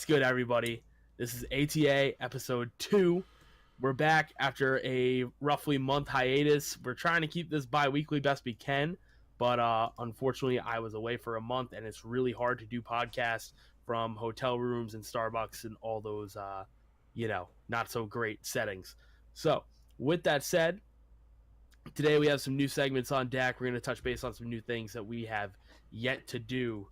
good, everybody? This is A.T.A. Episode2. We're back after a roughly month hiatus. We're trying to keep this bi-weekly best we can, but unfortunately, I was away for a month, and it's really hard to do podcasts from hotel rooms and Starbucks and all those, not so great settings. So, with that said, today we have some new segments on deck. We're going to touch base on some new things that we have yet to do,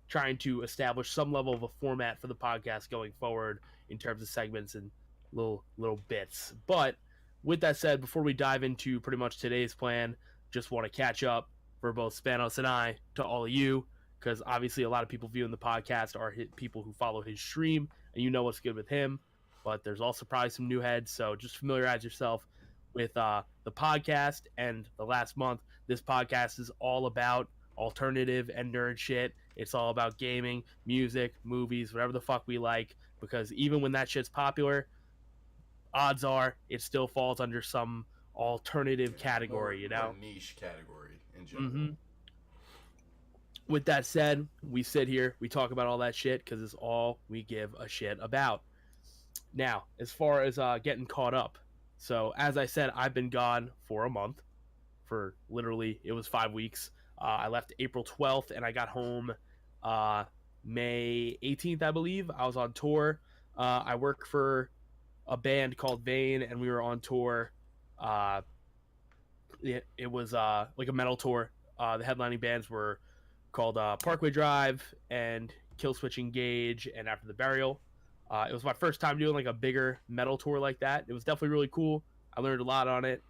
trying to establish some level of a format for the podcast going forward in terms of segments and little bits. But with that said, before we dive into pretty much today's plan, just want to catch up for both Spanos and I to all of you, because obviously a lot of people viewing the podcast are people who follow his stream, and you know what's good with him. But there's also probably some new heads, so just familiarize yourself with the podcast. And the last month, this podcast is all about alternative and nerd shit. It's all about gaming, music, movies, whatever the fuck we like, because even when that shit's popular, odds are it still falls under some alternative category, more niche category in general. Mm-hmm. With that said, we sit here, we talk about all that shit because it's all we give a shit about. Now, as far as getting caught up, so as I said, I've been gone for a month. For literally, it was 5 weeks. I left April 12th, and I got home May 18th, I believe. I was on tour. I work for a band called Vane, and we were on tour. It was like a metal tour. The headlining bands were called Parkway Drive and Killswitch Engage and After the Burial. It was my first time doing like a bigger metal tour like that. It was definitely really cool. I learned a lot on it.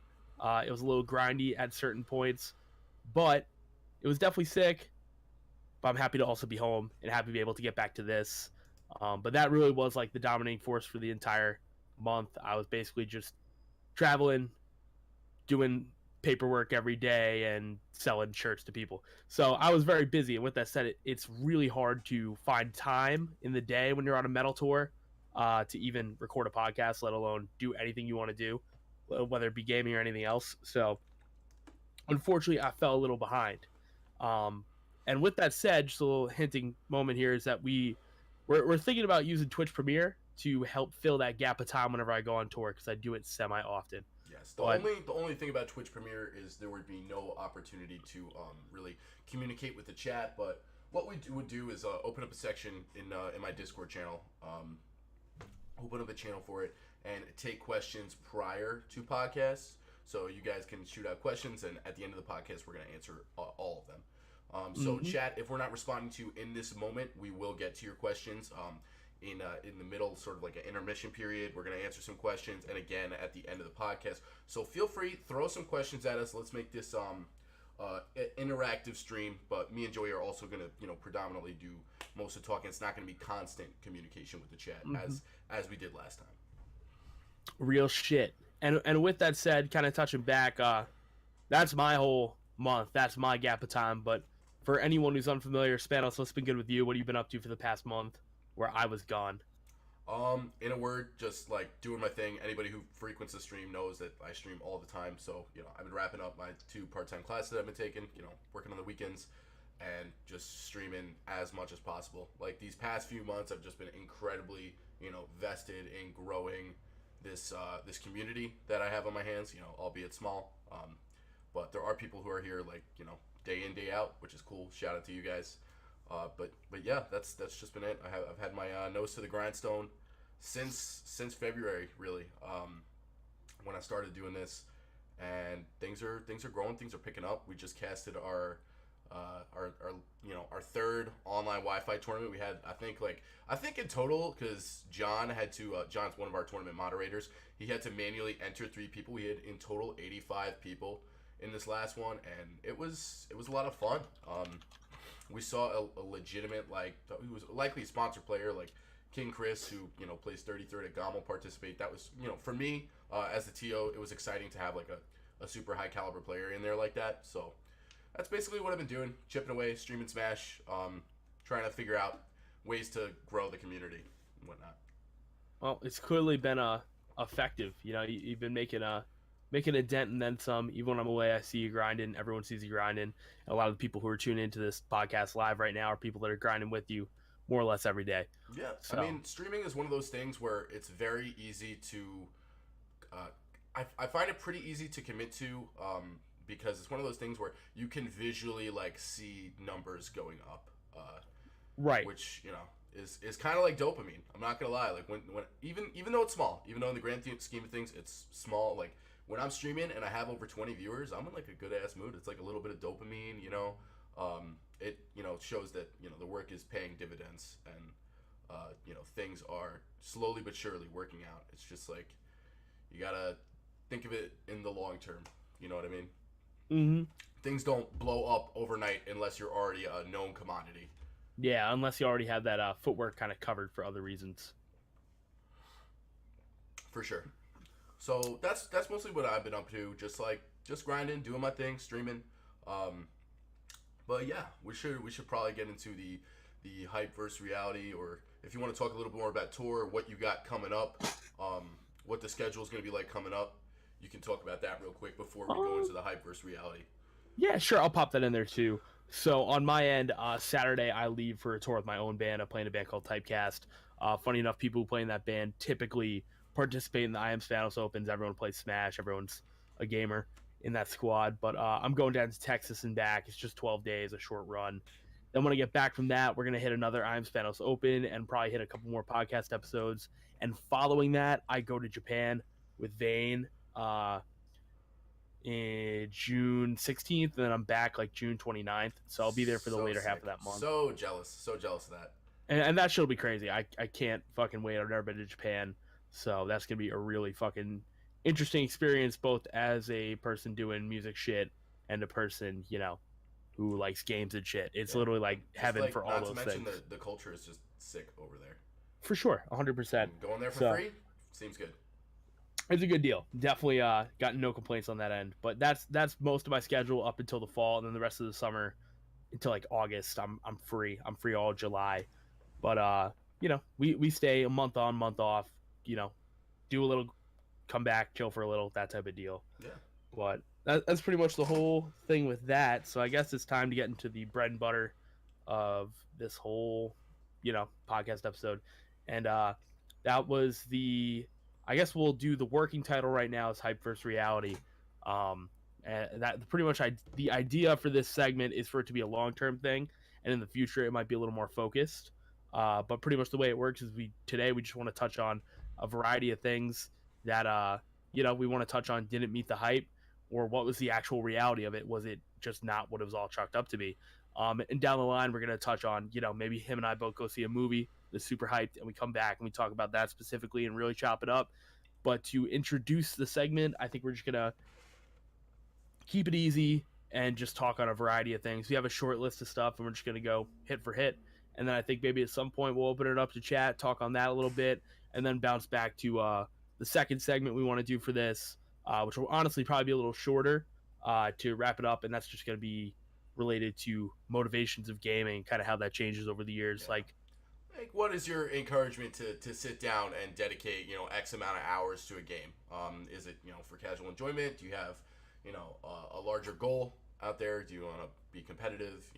It was a little grindy at certain points, but it was definitely sick. But I'm happy to also be home and happy to be able to get back to this. But that really was like the dominating force for the entire month. I was basically just traveling, doing paperwork every day, and selling shirts to people. So I was very busy. And with that said, it's really hard to find time in the day when you're on a metal tour to even record a podcast, let alone do anything you want to do, whether it be gaming or anything else. So unfortunately, I fell a little behind. And with that said, just a little hinting moment here is that we're thinking about using Twitch Premiere to help fill that gap of time whenever I go on tour, because I do it semi-often. Yes, the only thing about Twitch Premiere is there would be no opportunity to really communicate with the chat. But what we would do is open up a section in my Discord channel, open up a channel for it, and take questions prior to podcasts. So you guys can shoot out questions, and at the end of the podcast, we're going to answer all of them. So chat, if we're not responding to you in this moment, we will get to your questions in the middle, sort of like an intermission period. We're going to answer some questions, and again at the end of the podcast. So feel free, throw some questions at us. Let's make this interactive stream. But me and Joey are also going to predominantly do most of the talking. It's not going to be constant communication with the chat as we did last time. Real shit. And with that said, kind of touching back, that's my whole month. That's my gap of time. But for anyone who's unfamiliar, Spanos, what's been good with you? What have you been up to for the past month where I was gone? In a word, just like doing my thing. Anybody who frequents the stream knows that I stream all the time. So, I've been wrapping up my 2 part-time classes that I've been taking, working on the weekends and just streaming as much as possible. Like these past few months, I've just been incredibly, vested in growing this community that I have on my hands, albeit small. But there are people who are here like, day in, day out, which is cool. Shout out to you guys. But yeah, that's just been it. I've had my nose to the grindstone since February, really, when I started doing this, and things are growing, things are picking up. We just casted our 3rd online Wi-Fi tournament. We had I think in total, because John had to John's one of our tournament moderators. He had to manually enter 3 people. We had in total 85 people in this last one, and it was a lot of fun. We saw a legitimate, he was likely a sponsor player, like King Chris, who, plays 33rd at GOML, participate. That was, for me, as the TO, it was exciting to have, like, a super high-caliber player in there like that. So that's basically what I've been doing, chipping away, streaming Smash, trying to figure out ways to grow the community and whatnot. Well, it's clearly been effective. You've been making a dent and then some. Even when I'm away, I see you grinding. Everyone sees you grinding. And a lot of the people who are tuning into this podcast live right now are people that are grinding with you. more or less every day. Yeah, I So mean, streaming is one of those things where it's very easy to. Uh, I find it pretty easy to commit to because it's one of those things where you can visually like see numbers going up, right. which is kind of like dopamine. I'm not gonna lie, like when even though it's small, even though in the grand scheme of things it's small, like when I'm streaming and I have over 20 viewers, I'm in like a good ass mood. It's like a little bit of dopamine, it shows that the work is paying dividends and things are slowly but surely working out. It's just like you gotta think of it in the long term. You know what I mean? Mm-hmm. Things don't blow up overnight unless you're already a known commodity. Yeah, unless you already have that footwork kind of covered for other reasons. For sure. So that's mostly what I've been up to. Just grinding, doing my thing, streaming. But yeah, we should probably get into the hype versus reality, or if you want to talk a little bit more about tour, what you got coming up, what the schedule is going to be like coming up. You can talk about that real quick before we go into the hype versus reality. Yeah, sure. I'll pop that in there too. So on my end, Saturday I leave for a tour with my own band. I'm playing a band called Typecast. Funny enough, people who play in that band typically participate in the Iamspanos Opens. Everyone plays Smash. Everyone's a gamer in that squad. But I'm going down to Texas and back. It's just 12 days, a short run. Then when I get back from that, we're going to hit another Iamspanos Open and probably hit a couple more podcast episodes. And following that, I go to Japan with Vane. In June 16th, and then I'm back like June 29th. So I'll be there for the later half of that month. So jealous of that. And that show'll be crazy. I can't fucking wait. I've never been to Japan. So that's going to be a really fucking interesting experience, both as a person doing music shit and a person, who likes games and shit. It's literally like heaven for all those things. Not to mention the culture is just sick over there. For sure, 100%. Going there for free seems good. It's a good deal. Definitely got no complaints on that end. But that's most of my schedule up until the fall, and then the rest of the summer until like August. I'm free. I'm free all July. But we stay a month on, month off. Do a little, come back, chill for a little, that type of deal. Yeah. But that's pretty much the whole thing with that. So I guess it's time to get into the bread and butter of this whole podcast episode, and that was I guess we'll do the working title right now is Hype vs. Reality. And that pretty much the idea for this segment is for it to be a long-term thing, and in the future it might be a little more focused. But pretty much the way it works is today we just want to touch on a variety of things that we want to touch on didn't meet the hype, or what was the actual reality of it. Was it just not what it was all chalked up to be? And down the line we're going to touch on maybe him and I both go see a movie that's super hyped, and we come back and we talk about that specifically and really chop it up. But to introduce the segment, I think we're just gonna keep it easy and just talk on a variety of things. We have a short list of stuff, and we're just gonna go hit for hit. And then I think maybe at some point we'll open it up to chat, talk on that a little bit, and then bounce back to the second segment we want to do for this, which will honestly probably be a little shorter to wrap it up. And that's just gonna be related to motivations of gaming, kind of how that changes over the years. Yeah. Like, what is your encouragement to sit down and dedicate, X amount of hours to a game? Is it, for casual enjoyment? Do you have, a larger goal out there? Do you want to be competitive?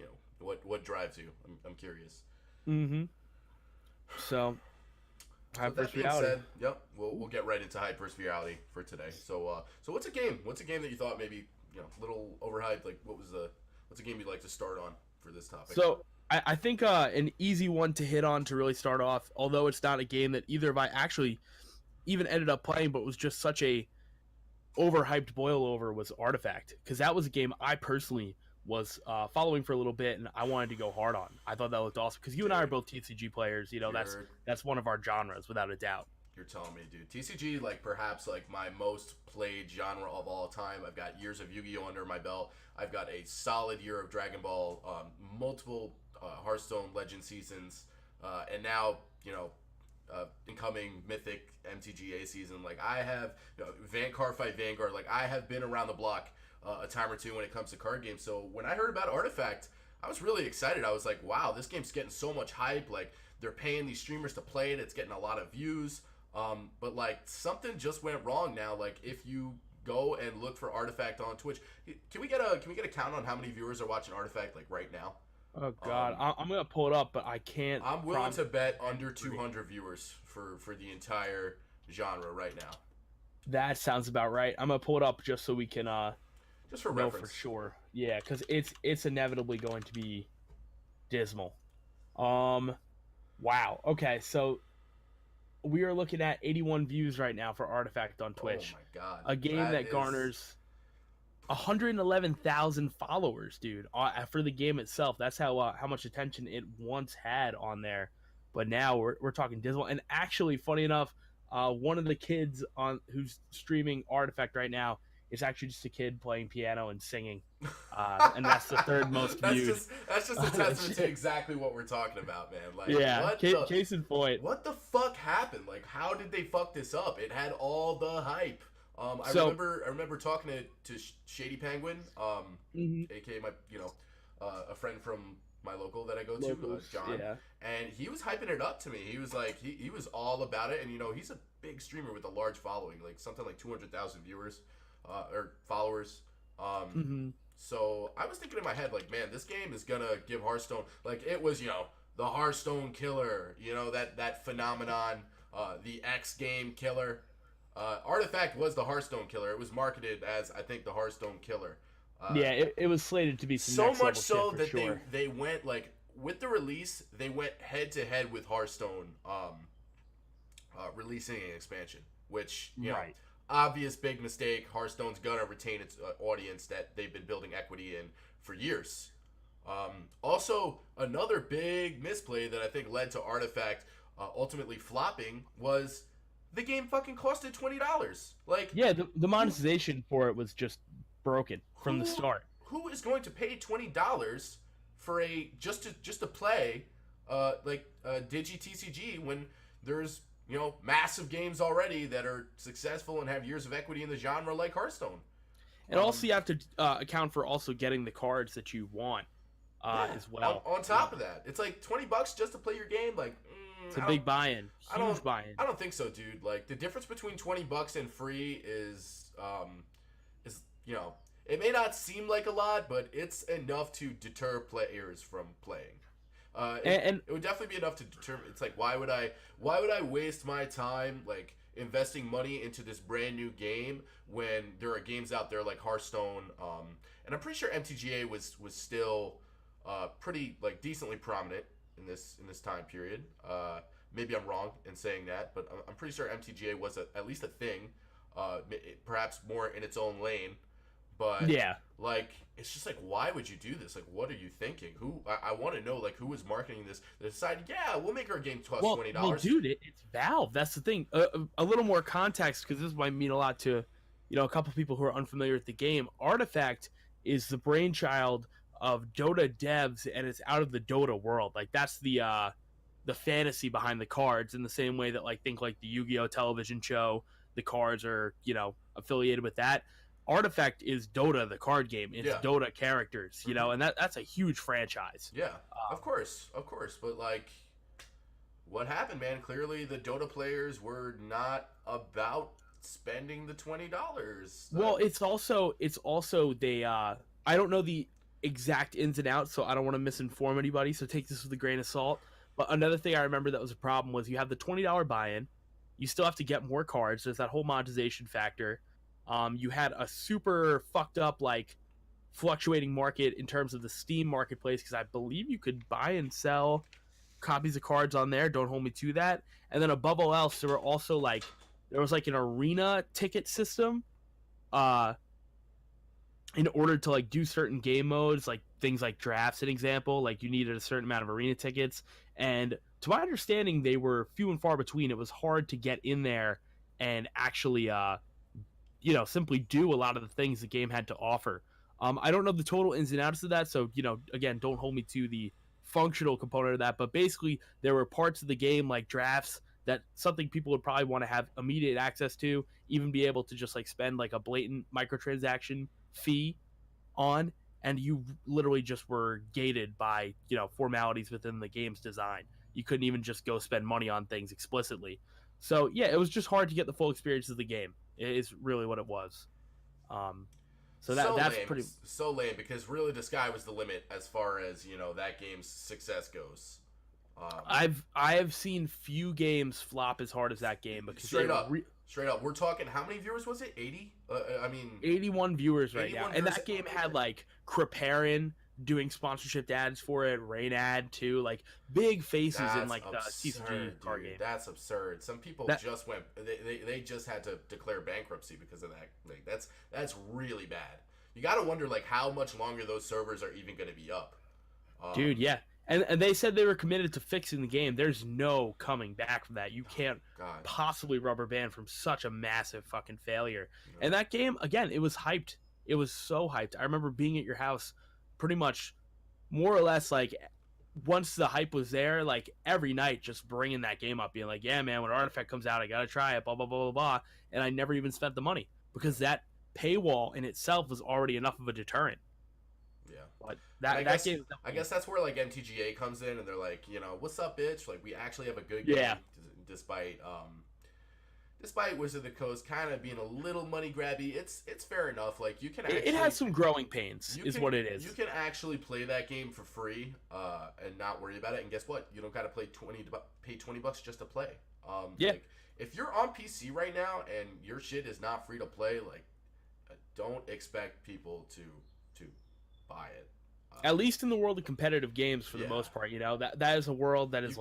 What drives you? I'm curious. Mm-hmm. So, hype versus reality. Said, yep, we'll get right into hype versus reality for today. So what's a game? What's a game that you thought maybe, a little overhyped? Like, what's a game you'd like to start on for this topic? So, I think an easy one to hit on to really start off, although it's not a game that either of I actually even ended up playing, but was just such a overhyped boil over, was Artifact, because that was a game I personally was following for a little bit, and I wanted to go hard on. I thought that looked awesome, because you and I are both TCG players. That's one of our genres, without a doubt. You're telling me, dude. TCG, perhaps my most played genre of all time. I've got years of Yu-Gi-Oh under my belt. I've got a solid year of Dragon Ball, multiple Hearthstone Legend seasons, and now incoming Mythic MTGA season. I have Card Fight Vanguard. I have been around the block a time or two when it comes to card games. So when I heard about Artifact, I was really excited. I was like, wow, this game's getting so much hype. They're paying these streamers to play it. It's getting a lot of views. But something just went wrong now. If you go and look for Artifact on Twitch, can we get a count on how many viewers are watching Artifact right now? Oh God, Um, I'm gonna pull it up, but I can't I'm willing promise. to bet under 200 viewers for the entire genre right now, That sounds about right. I'm gonna pull it up just so we can just for know for reference. sure. Yeah, because it's inevitably going to be dismal. Um, wow. Okay, so we are looking at 81 views right now for Artifact on Oh Twitch, my god, a game that that is garners 111,000 followers, dude, for the game itself. That's how much attention it once had on there, but now we're talking dismal. And actually, funny enough, one of the kids on who's streaming Artifact right now is actually just a kid playing piano and singing, and that's the third most viewed. that's just a testament to exactly what we're talking about, man. Like Yeah, case in point. what the fuck happened? Like how did they fuck this up? It had all the hype. So, I remember talking to Shady Penguin, mhm, aka my a friend from my local that I go to, locals, John, yeah, and he was hyping it up to me. He was like he was all about it, and he's a big streamer with a large following, like something like 200,000 viewers or followers. Um, hmm so I was thinking in my head, like, man, this game is gonna give Hearthstone, like it was, the Hearthstone killer, that phenomenon, the X game killer. Artifact was the Hearthstone killer. It was marketed as, I think, the Hearthstone killer. Uh, yeah. It was slated to be some so next much level shit so for that sure. they went like with the release, they went head to head with Hearthstone, releasing an expansion, which Right. obvious big mistake. Hearthstone's gonna retain its audience that they've been building equity in for years. Also, another big misplay that I think led to Artifact ultimately flopping was the game fucking costed $20. Like, Yeah, the who monetization for it was just broken from the who start. who is going to pay $20 for a just to play Digi TCG when there's massive games already that are successful and have years of equity in the genre like Hearthstone. And also, Um, you have to account for also getting the cards that you want yeah. as On well. on top of that, it's like $20 just to play your game. Like, It's a I don't big buy-in, I huge don't buy-in. I don't think so, dude. Like the difference between $20 and free is it may not seem like a lot, but it's enough to deter players from playing. And It would definitely be enough to determine. It's like why would I waste my time like investing money into this brand new game when there are games out there like Hearthstone, and I'm pretty sure MTGA was still pretty like decently prominent in this time period. Maybe I'm wrong in saying that, but I'm pretty sure MTGA was at least a thing, perhaps more in its own lane. But yeah, like, it's just like, why would you do this? Like, what are you thinking? I want to know, like, who was marketing this? They decided, yeah, we'll make our game cost well, twenty well, dollars. dude, it's Valve. That's the thing. A little more context because this might mean a lot to, a couple people who are unfamiliar with the game. Artifact is the brainchild of Dota devs, and it's out of the Dota world. Like that's the fantasy behind the cards in the same way that think like the Yu-Gi-Oh television show, the cards are affiliated with that. Artifact is Dota, the card game. It's Yeah, Dota characters, hmm, and that's a huge franchise. yeah, of course. But like, what happened, man? Clearly, the Dota players were not about spending the $20. Well, it's also they I don't know the exact ins and outs, so I don't want to misinform anybody, so take this with a grain of salt. But another thing I remember that was a problem was you have the $20 buy-in, you still have to get more cards. There's that whole monetization factor. You had a super fucked up fluctuating market in terms of the Steam marketplace because I believe you could buy and sell copies of cards on there. Don't hold me to that. And then above all else, there was an arena ticket system. Uh, in order to do certain game modes, like things like drafts, an example, like you needed a certain amount of arena tickets. And to my understanding, they were few and far between. It was hard to get in there and actually simply do a lot of the things the game had to offer. I don't know the total ins and outs of that, so again, don't hold me to the functional component of that. But basically, there were parts of the game like drafts that something people would probably want to have immediate access to, even be able to just spend a blatant microtransaction fee on, and you literally just were gated by formalities within the game's design. You couldn't even just go spend money on things explicitly. So yeah, it was just hard to get the full experience of the game. Is really what it was. Um, So So that's lame, pretty. so lame because really the sky was the limit as far as that game's success goes. Um, I have seen few games flop as hard as that game because straight up, straight up, we're talking how many viewers was it? 80? I mean, 81 viewers right now, 81 and viewers. that game had like Kriparin doing sponsorship ads for it, Rain ad too, like big faces in That's like the absurd, TCG card dude. game. That's absurd. Some people That just went. They just had to declare bankruptcy because of that. Like that's really bad. You got to wonder like how much longer those servers are even going to be up. dude, Um, yeah. And they said they were committed to fixing the game. There's no coming back from that. You can't God, possibly rubber band from such a massive fucking failure. you know, And that game, again, it was hyped. It was so hyped. I remember being at your house pretty much more or less like once the hype was there, like every night just bringing that game up, being like, yeah, man, when Artifact comes out, I got to try it, blah, blah, blah, blah, blah. And I never even spent the money because that paywall in itself was already enough of a deterrent. yeah. But I that guess game, I guess that's where like MTGA comes in and they're like, what's up, bitch? Like we actually have a good yeah, game, despite despite Wizard of the Coast kind of being a little money grabby. It's fair enough. Like you can actually it has some growing pains, is what it is. You can actually play that game for free and not worry about it. And guess what? You don't got to pay $20 just to play. Yeah. Like, if you're on PC right now and your shit is not free to play, like don't expect people to buy it. At least in the world of competitive games, for the Yeah. most part, that is a world that is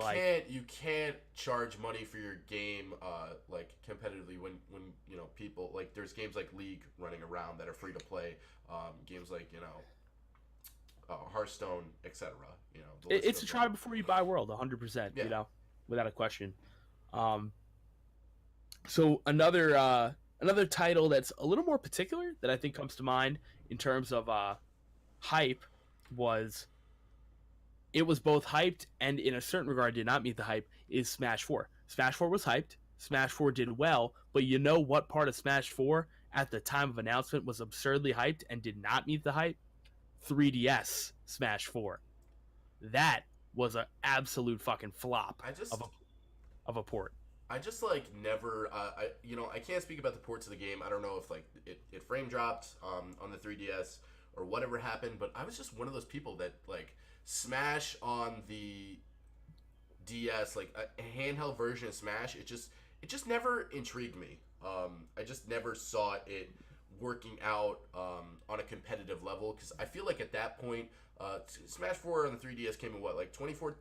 you can't charge money for your game like competitively when people like there's games like League running around that are free to play, games like Hearthstone, etc. it's a try before you buy world, 100%. Yeah. Without a question. So another title that's a little more particular that I think comes to mind in terms of hype was both hyped and in a certain regard did not meet the hype is Smash 4. Smash 4 was hyped. Smash 4 did well, but you know what part of Smash 4 at the time of announcement was absurdly hyped and did not meet the hype? 3DS Smash 4. That was an absolute fucking flop of a port. I just like never I can't speak about the ports of the game. I don't know if like it frame dropped on the 3DS or whatever happened, but I was just one of those people that like Smash on the DS, like a handheld version of Smash, it just never intrigued me. I just never saw it working out on a competitive level because I feel like at that point Smash 4 on the 3DS came in what, like 2014,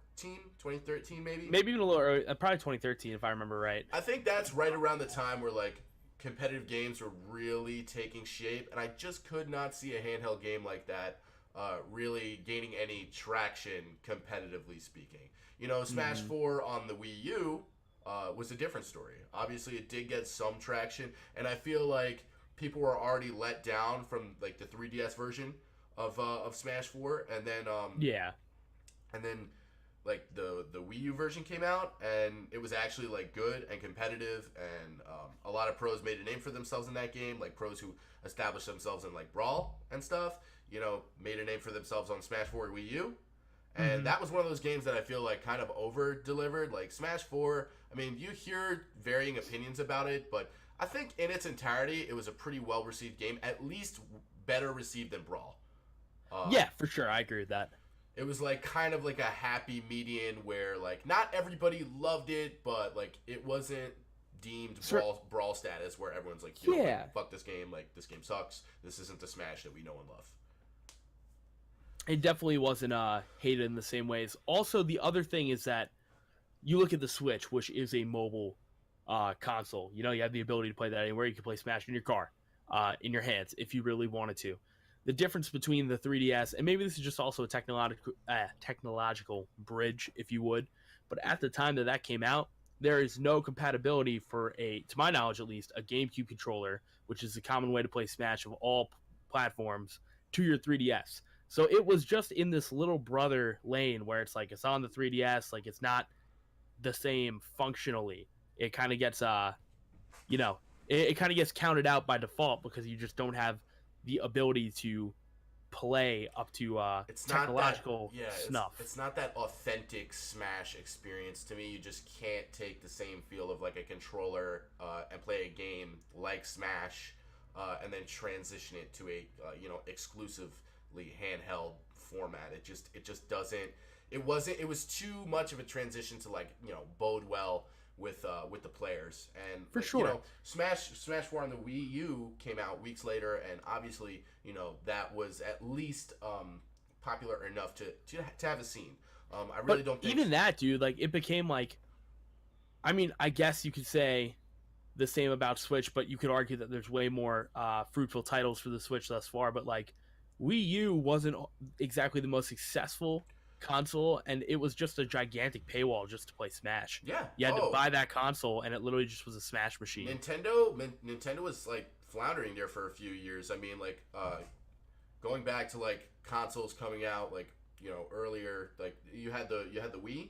2013 maybe? Maybe even a little early, probably 2013 if I remember right. I think that's right around the time where like competitive games were really taking shape, and I just could not see a handheld game like that really gaining any traction competitively speaking. Smash 4 on the Wii U was a different story. Obviously, it did get some traction, and I feel like people were already let down from like the 3DS version of Smash 4, and then like the Wii U version came out, and it was actually like good and competitive, and a lot of pros made a name for themselves in that game, like pros who established themselves in like Brawl and stuff, made a name for themselves on Smash 4 Wii U. And that was one of those games that I feel like kind of over-delivered. Like Smash 4, I mean, you hear varying opinions about it, but I think in its entirety, it was a pretty well-received game, at least better received than Brawl. Yeah, for sure. I agree with that. It was like kind of like a happy median where like not everybody loved it, but like it wasn't deemed brawl status where everyone's like, like, fuck this game, like this game sucks. This isn't the Smash that we know and love. It definitely wasn't hated in the same ways. Also, the other thing is that you look at the Switch, which is a mobile console. You have the ability to play that anywhere. You can play Smash in your car, in your hands, if you really wanted to. The difference between the 3DS, and maybe this is just also a technological bridge, if you would, but at the time that came out, there is no compatibility for to my knowledge at least, a GameCube controller, which is the common way to play Smash of all platforms, to your 3DS. So it was just in this little brother lane where it's like it's on the 3DS, like it's not the same functionally. It kind of gets it kind of gets counted out by default because you just don't have the ability to play up to it's technological snuff. It's not that authentic Smash experience to me. You just can't take the same feel of like a controller and play a game like Smash and then transition it to a exclusively handheld format. It just doesn't. It wasn't. It was too much of a transition to bode well with the players. And For sure. Smash 4 on the Wii U came out weeks later, and obviously that was at least popular enough to have a scene. I really don't think even that, dude. Like, it became like, I mean, I guess you could say the same about Switch, but you could argue that there's way more fruitful titles for the Switch thus far. But like, Wii U wasn't exactly the most successful console, and it was just a gigantic paywall just to play Smash. Yeah. You had to buy that console, and it literally just was a Smash machine. Nintendo was like floundering there for a few years. I mean, like going back to like consoles coming out like earlier, like you had the Wii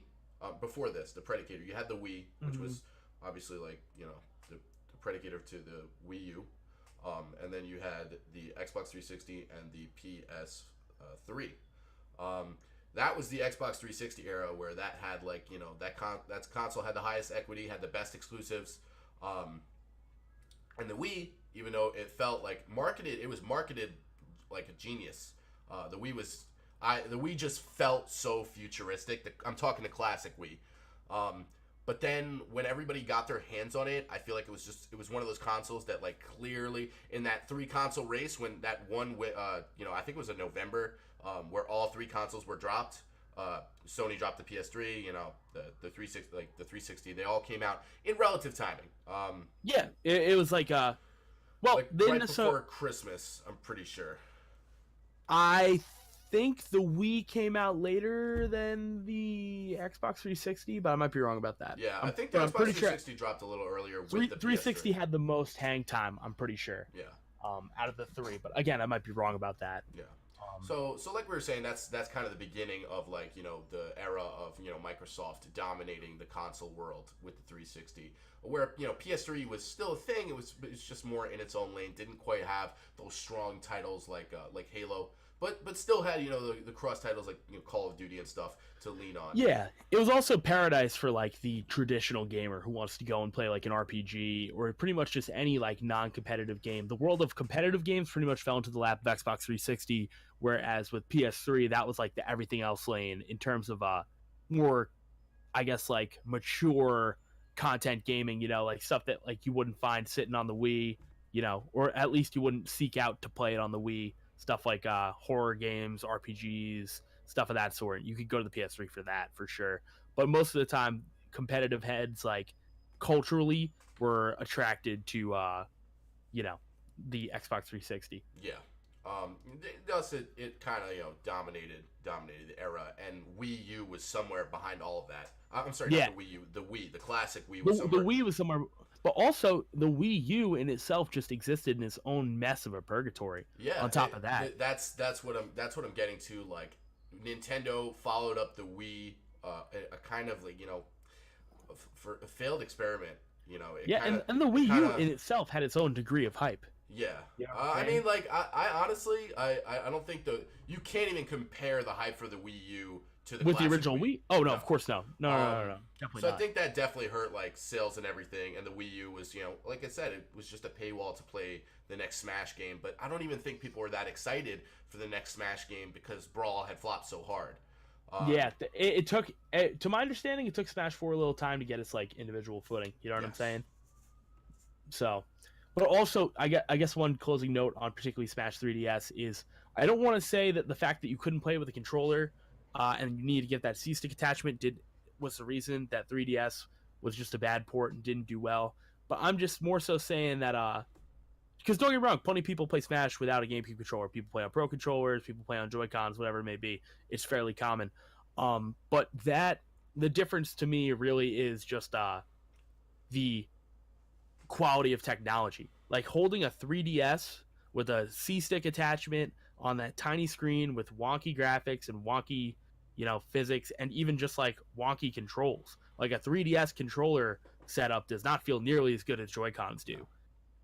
before this, the Predicator. You had the Wii, which was obviously like the Predicator to the Wii U, and then you had the Xbox 360 and the PS3. That was the Xbox 360 era where that had like that console had the highest equity, had the best exclusives, and the Wii, even though it felt like it was marketed like a genius. The Wii just felt so futuristic. I'm talking the classic Wii. But then when everybody got their hands on it, I feel like it was one of those consoles that like clearly in that 3 console race when that one I think it was in November where all 3 consoles were dropped. Sony dropped the PS3, the 360, like the 360. They all came out in relative timing. Yeah, it was like like right before Christmas, I'm pretty sure. I think the Wii came out later than the Xbox 360, but I might be wrong about that. Yeah, I think the Xbox 360 dropped a little earlier. With the 360 had the most hang time, I'm pretty sure. Yeah. Out of the 3, but again, I might be wrong about that. Yeah. So like we were saying, that's kind of the beginning of like the era of Microsoft dominating the console world with the 360, where PS3 was still a thing. It's just more in its own lane. Didn't quite have those strong titles like Halo, but still had the cross titles like Call of Duty and stuff to lean on. Yeah, it was also paradise for like the traditional gamer who wants to go and play like an RPG or pretty much just any like non-competitive game. The world of competitive games pretty much fell into the lap of Xbox 360, whereas with PS3 that was like the everything else lane in terms of more, I guess, like mature content gaming. Like stuff that like you wouldn't find sitting on the Wii, or at least you wouldn't seek out to play it on the Wii. Stuff like horror games, RPGs, stuff of that sort. You could go to the PS3 for that, for sure. But most of the time, competitive heads, like, culturally, were attracted to, the Xbox 360. Yeah. It kind of, dominated the era, and Wii U was somewhere behind all of that. I'm sorry, not the Wii U, the Wii, the classic Wii was somewhere. The Wii was somewhere... But also, the Wii U in itself just existed in its own mess of a purgatory. Yeah. On top of that, that's what I'm getting to. Like, Nintendo followed up the Wii, a kind of like for a failed experiment. And the Wii U in itself had its own degree of hype. Yeah. I mean, like, I honestly, I don't think you can't even compare the hype for the Wii U to the original Wii. Oh no, of course no. No, definitely so not. I think that definitely hurt like sales and everything. And the Wii U was, like I said, it was just a paywall to play the next Smash game. But I don't even think people were that excited for the next Smash game because Brawl had flopped so hard. Yeah, it took, to my understanding, it took Smash 4 a little time to get its like individual footing. You know what I'm saying? So, but also, I guess one closing note on particularly Smash 3DS is I don't want to say that the fact that you couldn't play with a controller and you need to get that C-stick attachment was the reason that 3DS was just a bad port and didn't do well. But I'm just more so saying that because don't get me wrong, plenty of people play Smash without a GameCube controller. People play on Pro controllers, people play on Joy-Cons, whatever it may be. It's fairly common. But the difference to me really is just the quality of technology. Like holding a 3DS with a C-stick attachment on that tiny screen with wonky graphics and wonky, physics, and even just like wonky controls. Like a 3DS controller setup does not feel nearly as good as Joy-Cons do.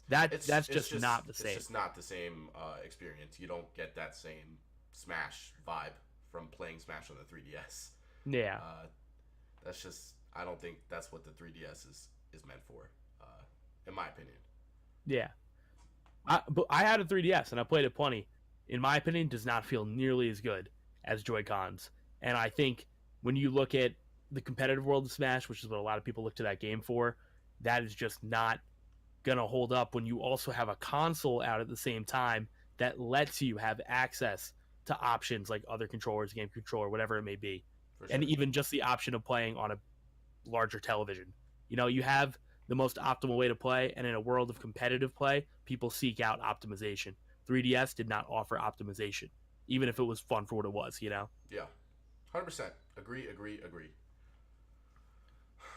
That's just not the same. It's just not the same experience. You don't get that same Smash vibe from playing Smash on the 3DS. Yeah. That's just, I don't think that's what the 3DS is meant for, in my opinion. Yeah. But I had a 3DS and I played it plenty. In my opinion, does not feel nearly as good as Joy Cons. And I think when you look at the competitive world of Smash, which is what a lot of people look to that game for, that is just not gonna hold up when you also have a console out at the same time that lets you have access to options like other controllers, game controller, whatever it may be, For and sure. even just the option of playing on a larger television. You have the most optimal way to play, and in a world of competitive play, people seek out optimization. 3DS did not offer optimization, even if it was fun for what it was. Yeah, 100%. Agree, agree, agree.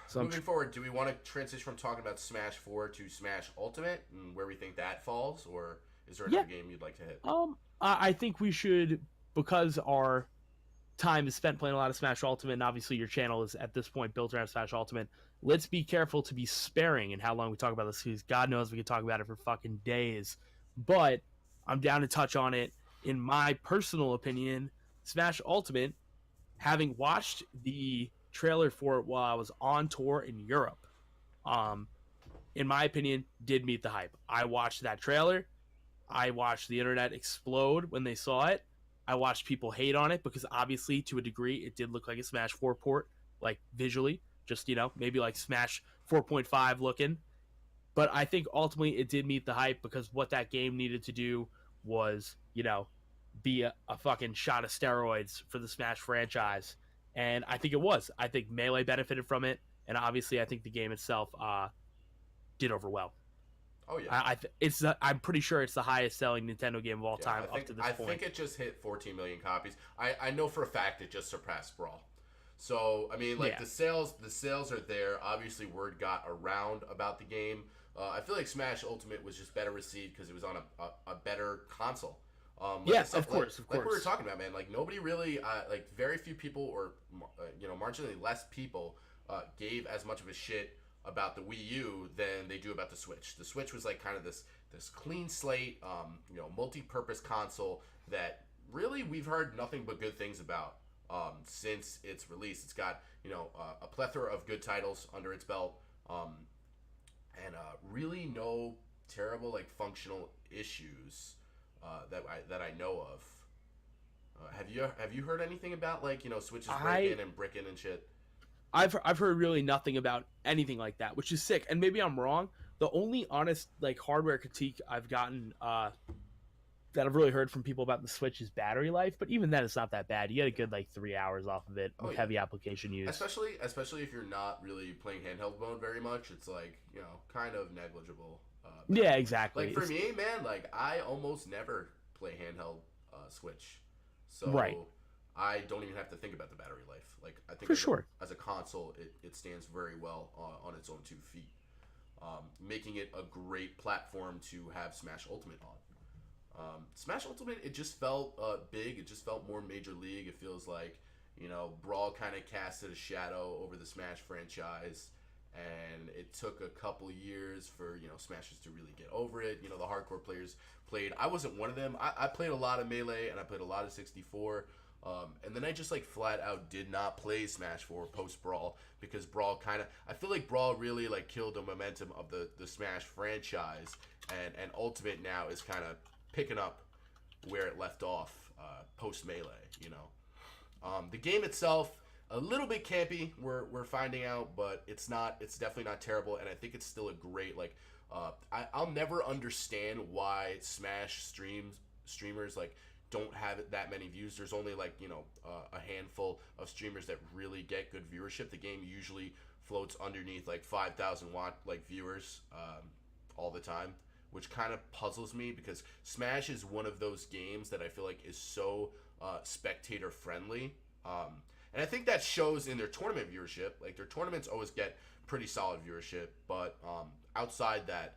So Moving forward, do we want to transition from talking about Smash 4 to Smash Ultimate and where we think that falls, or is there yeah, another game you'd like to hit? I think we should, because our time is spent playing a lot of Smash Ultimate, and obviously your channel is at this point built around Smash Ultimate. Let's be careful to be sparing in how long we talk about this, because God knows we could talk about it for fucking days. But I'm down to touch on it. In my personal opinion, Smash Ultimate, having watched the trailer for it while I was on tour in Europe, um, in my opinion, did meet the hype. I watched that trailer. I watched the internet explode when they saw it. I watched people hate on it because obviously, to a degree, it did look like a Smash 4 port, like visually, just maybe like Smash 4.5 looking. But I think ultimately it did meet the hype because what that game needed to do was, be a fucking shot of steroids for the Smash franchise. And I think it was. I think Melee benefited from it. And obviously, I think the game itself did over well. Oh yeah, I'm pretty sure it's the highest selling Nintendo game of all yeah. time I up think to this I point. think it just hit 14 million copies. I know for a fact it just surpassed Brawl. So I mean, like Yeah. the sales are there. Obviously, word got around about the game. I feel like Smash Ultimate was just better received because it was on a better console. Like I Yeah, said, of course, of like we were course. talking about, man. Like nobody really, like very few people, or marginally less people, gave as much of a shit about the Wii U than they do about the Switch. The Switch was like kind of this clean slate, multi-purpose console that really we've heard nothing but good things about since its release. It's got a plethora of good titles under its belt, and really no terrible like functional issues that I know of. Have you heard anything about like switches I breaking and bricking and shit? I've heard really nothing about anything like that, which is sick. And maybe I'm wrong. The only honest like hardware critique I've gotten that I've really heard from people about the Switch is battery life, but even then it's not that bad. You get a Yeah. good like 3 hours off of it Oh with yeah. heavy application use. Especially if you're not really playing handheld mode very much, it's like kind of negligible Yeah, battery life. exactly. Like for me, man, like I almost never play handheld Switch, Right. so I don't even have to think about the battery life. Like I think For sure. as a console, it stands very well on its own 2 feet, making it a great platform to have Smash Ultimate on. Smash Ultimate, it just felt big. It just felt more major league. It feels like Brawl kind of casted a shadow over the Smash franchise, and it took a couple years for Smashers to really get over it. The hardcore players played. I wasn't one of them. I played a lot of Melee and I played a lot of 64. And then I just like flat out did not play Smash 4 post Brawl because Brawl I feel like Brawl really like killed the momentum of the Smash franchise, and Ultimate now is kind of picking up where it left off post Melee. The game itself a little bit campy. We're finding out, but it's not. It's definitely not terrible, and I think it's still a great like. I'll never understand why Smash streamers like don't have that many views. There's only like a handful of streamers that really get good viewership. The game usually floats underneath like 5,000 watt like viewers all the time, which kind of puzzles me because Smash is one of those games that I feel like is so spectator friendly. And I think that shows in their tournament viewership. Like their tournaments always get pretty solid viewership, but outside that,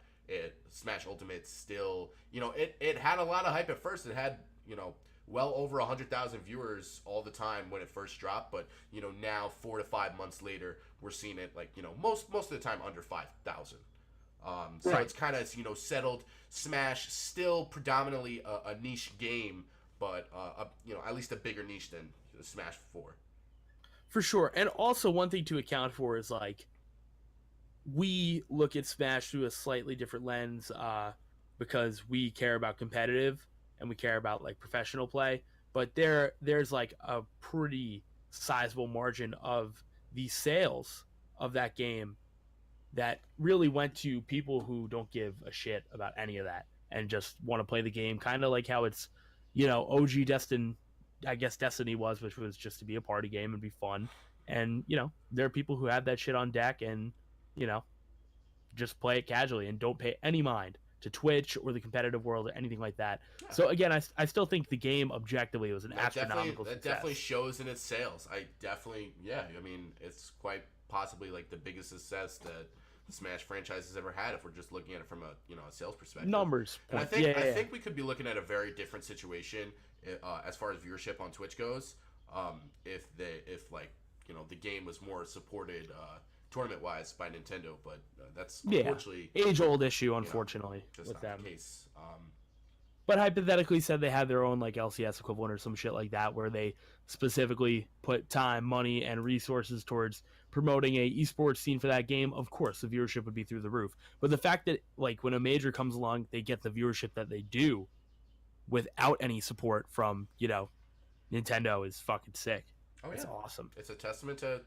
Smash Ultimate still, it had a lot of hype at first. It had, well over 100,000 viewers all the time when it first dropped, but now 4 to 5 months later, we're seeing it like most of the time under 5,000. So Right. it's kind of settled. Smash still predominantly a niche game, but at least a bigger niche than Smash 4. For sure. And also one thing to account for is like we look at Smash through a slightly different lens because we care about competitive and we care about like professional play. But there's like a pretty sizable margin of the sales of that game that really went to people who don't give a shit about any of that and just want to play the game, kind of like how it's, OG Destiny was, which was just to be a party game and be fun. And there are people who have that shit on deck and you know just play it casually and don't pay any mind to Twitch or the competitive world or anything like that. Yeah. So again, I still think the game objectively was an That astronomical that success. definitely shows in its sales. I mean, it's quite possibly like the biggest success that the Smash franchise has ever had if we're just looking at it from a sales perspective. Numbers. And Point. I think we could be looking at a very different situation as far as viewership on Twitch goes. If the game was more supported tournament wise by Nintendo, but that's unfortunately age old issue, unfortunately, just with not them. the case. But hypothetically said they had their own like LCS equivalent or some shit like that where they specifically put time, money, and resources towards promoting a esports scene for that game. Of course, the viewership would be through the roof. But the fact that like when a major comes along, they get the viewership that they do without any support from Nintendo is fucking sick. Oh, it's yeah. awesome. It's a testament to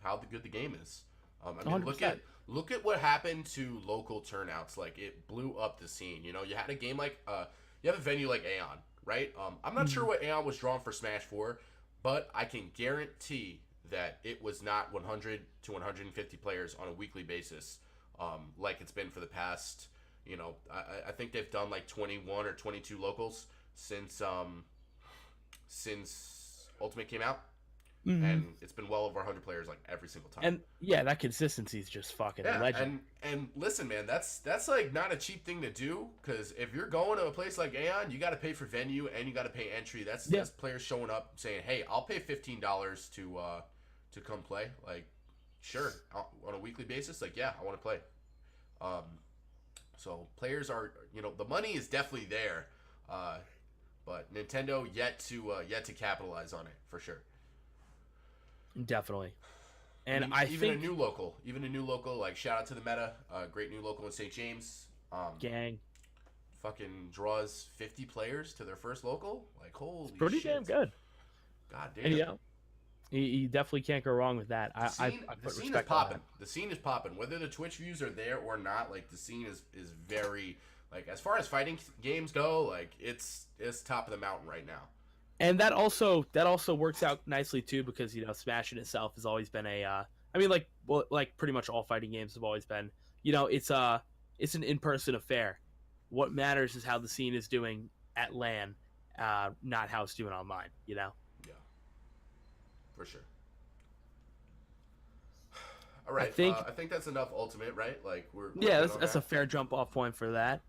how good the game is. I mean, 100%. look at what happened to local turnouts. Like it blew up the scene. You had a game like you have a venue like A.T.A, right? I'm not sure what A.T.A was drawn for Smash 4, but I can guarantee that it was not 100 to 150 players on a weekly basis, like it's been for the past. I think they've done like 21 or 22 locals since Ultimate came out. Mm-hmm. And it's been well over 100 players like every single time. And yeah, that consistency is just fucking legend. And listen, man, that's like not a cheap thing to do, because if you're going to a place like A.T.A, you got to pay for venue and you got to pay entry. That's players showing up saying, "Hey, I'll pay $15 to come play." Like, sure, on a weekly basis. Like, yeah, I want to play. So players are, the money is definitely there, but Nintendo yet to capitalize on it for sure. Definitely. And I think even a new local, like shout out to the Meta, great new local in St. James. Gang fucking draws 50 players to their first local. Like, holy shit. Pretty damn good. God damn. And, you definitely can't go wrong with that. The scene is popping. The scene is popping. Whether the Twitch views are there or not, like the scene is very, like, as far as fighting games go, like it's top of the mountain right now. And that also works out nicely too, because Smash in itself has always been like pretty much all fighting games have always been. It's an in-person affair. What matters is how the scene is doing at LAN, not how it's doing online. Yeah, for sure. All right, I think that's enough Ultimate, right? Like we're that's a fair jump off point for that.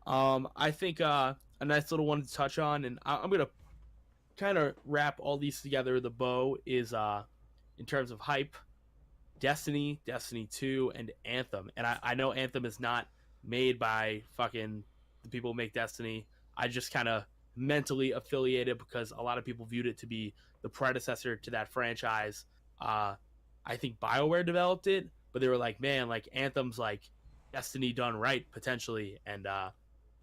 I think a nice little one to touch on, and I'm gonna kind of wrap all these together. The bow is in terms of hype, Destiny 2, and Anthem. And I know Anthem is not made by fucking the people who make Destiny. I just kind of mentally affiliated because a lot of people viewed it to be the predecessor to that franchise. I think BioWare developed it, but they were like, man, like Anthem's like Destiny done right potentially, and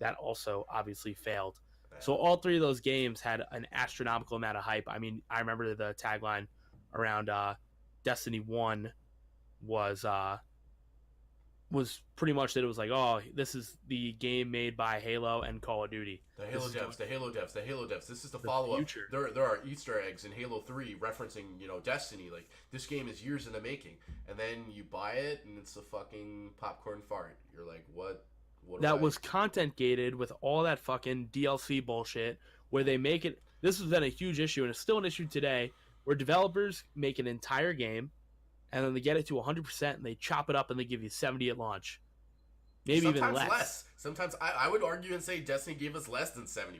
that also obviously failed. So all three of those games had an astronomical amount of hype. I mean, I remember the tagline around Destiny 1 was pretty much that it was like, oh, this is the game made by Halo and Call of Duty. The Halo devs. This is the follow-up. There are Easter eggs in Halo 3 referencing, Destiny. Like, this game is years in the making. And then you buy it, and it's a fucking popcorn fart. You're like, what? That was content gated with all that fucking DLC bullshit where they make it. This has been a huge issue, and it's still an issue today, where developers make an entire game and then they get it to 100% and they chop it up and they give you 70 at launch. Maybe sometimes even less. Sometimes I would argue and say Destiny gave us less than 70%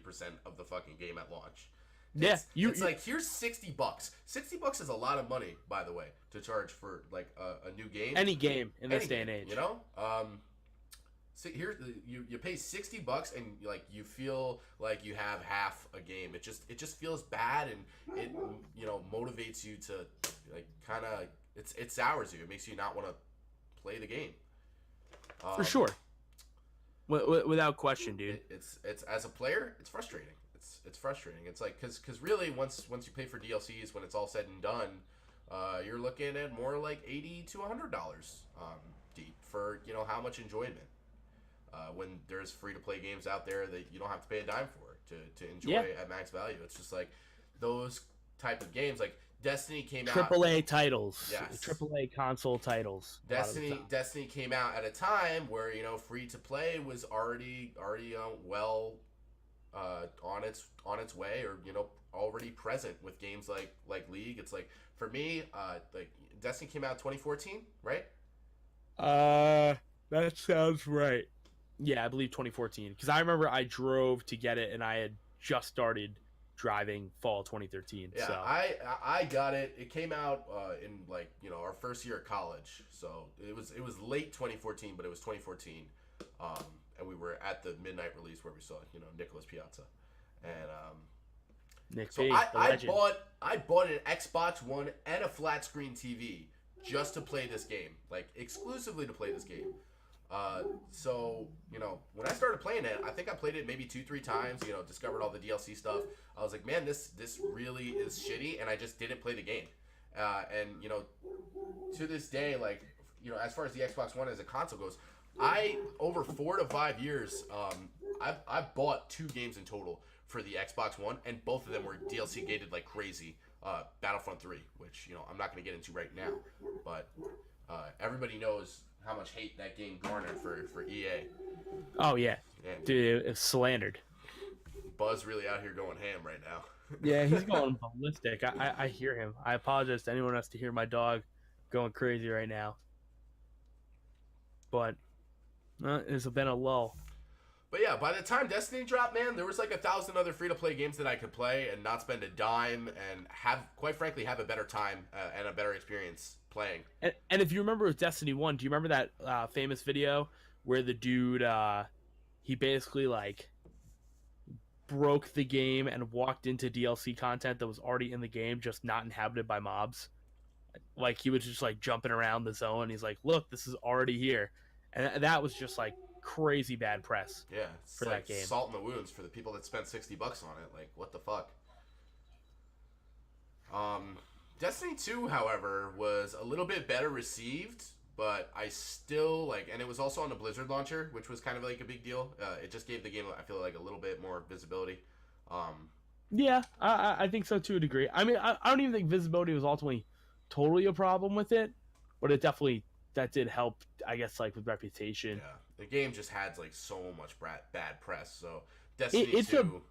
of the fucking game at launch. It's like, here's $60. $60 is a lot of money, by the way, to charge for like a new game. Any game in this day and age. See, here you pay $60 and like you feel like you have half a game. It just feels bad, and it motivates you to like kind of it sours you. It makes you not want to play the game. For sure. Without question, dude. It's as a player, it's frustrating. It's frustrating. It's like because really once you pay for DLCs, when it's all said and done, you're looking at more like $80 to $100 deep for how much enjoyment. When there's free to play games out there that you don't have to pay a dime for to enjoy at max value. It's just like those type of games. Like Destiny came out. AAA titles. Yes. AAA console titles. Destiny came out at a time where free to play was already well on its way, or already present with games like League. It's like for me, like Destiny came out in 2014, right? That sounds right. Yeah, I believe 2014. Because I remember I drove to get it, and I had just started driving fall 2013. Yeah, so. I got it. It came out in our first year of college, so it was late 2014, but it was 2014, and we were at the midnight release where we saw Nicholas Piazza, and Nick so P, I bought an Xbox One and a flat screen TV just to play this game, like exclusively to play this game. So when I started playing it, I think I played it maybe 2-3 times. Discovered all the DLC stuff. I was like, man, this really is shitty, and I just didn't play the game. And to this day, like as far as the Xbox One as a console goes, over 4 to 5 years, I've bought 2 games in total for the Xbox One, and both of them were DLC gated like crazy. Battlefront 3, which I'm not going to get into right now, but everybody knows how much hate that game garnered for EA. Oh yeah, dude, it's slandered. Buzz really out here going ham right now. Yeah, he's going ballistic. I hear him. I apologize to anyone who has to hear my dog going crazy right now. But it's been a lull. But yeah, by the time Destiny dropped, man, there was like 1,000 other free-to-play games that I could play and not spend a dime and quite frankly, have a better time and a better experience playing. And if you remember with Destiny 1, do you remember that famous video where the dude, he basically like broke the game and walked into DLC content that was already in the game, just not inhabited by mobs? Like he was just like jumping around the zone. He's like, look, this is already here. And that was just like crazy bad press. Yeah, it's for like that game. Salt in the wounds for the people that spent $60 on it. Like, what the fuck? Destiny 2, however, was a little bit better received, but I still and it was also on the Blizzard launcher, which was kind of like a big deal. It just gave the game, I feel like, a little bit more visibility. Yeah, I think so to a degree. I mean, I don't even think visibility was ultimately totally a problem with it, but it definitely that did help, I guess, like with reputation. Yeah, the game just had like so much bad press. So Destiny 2.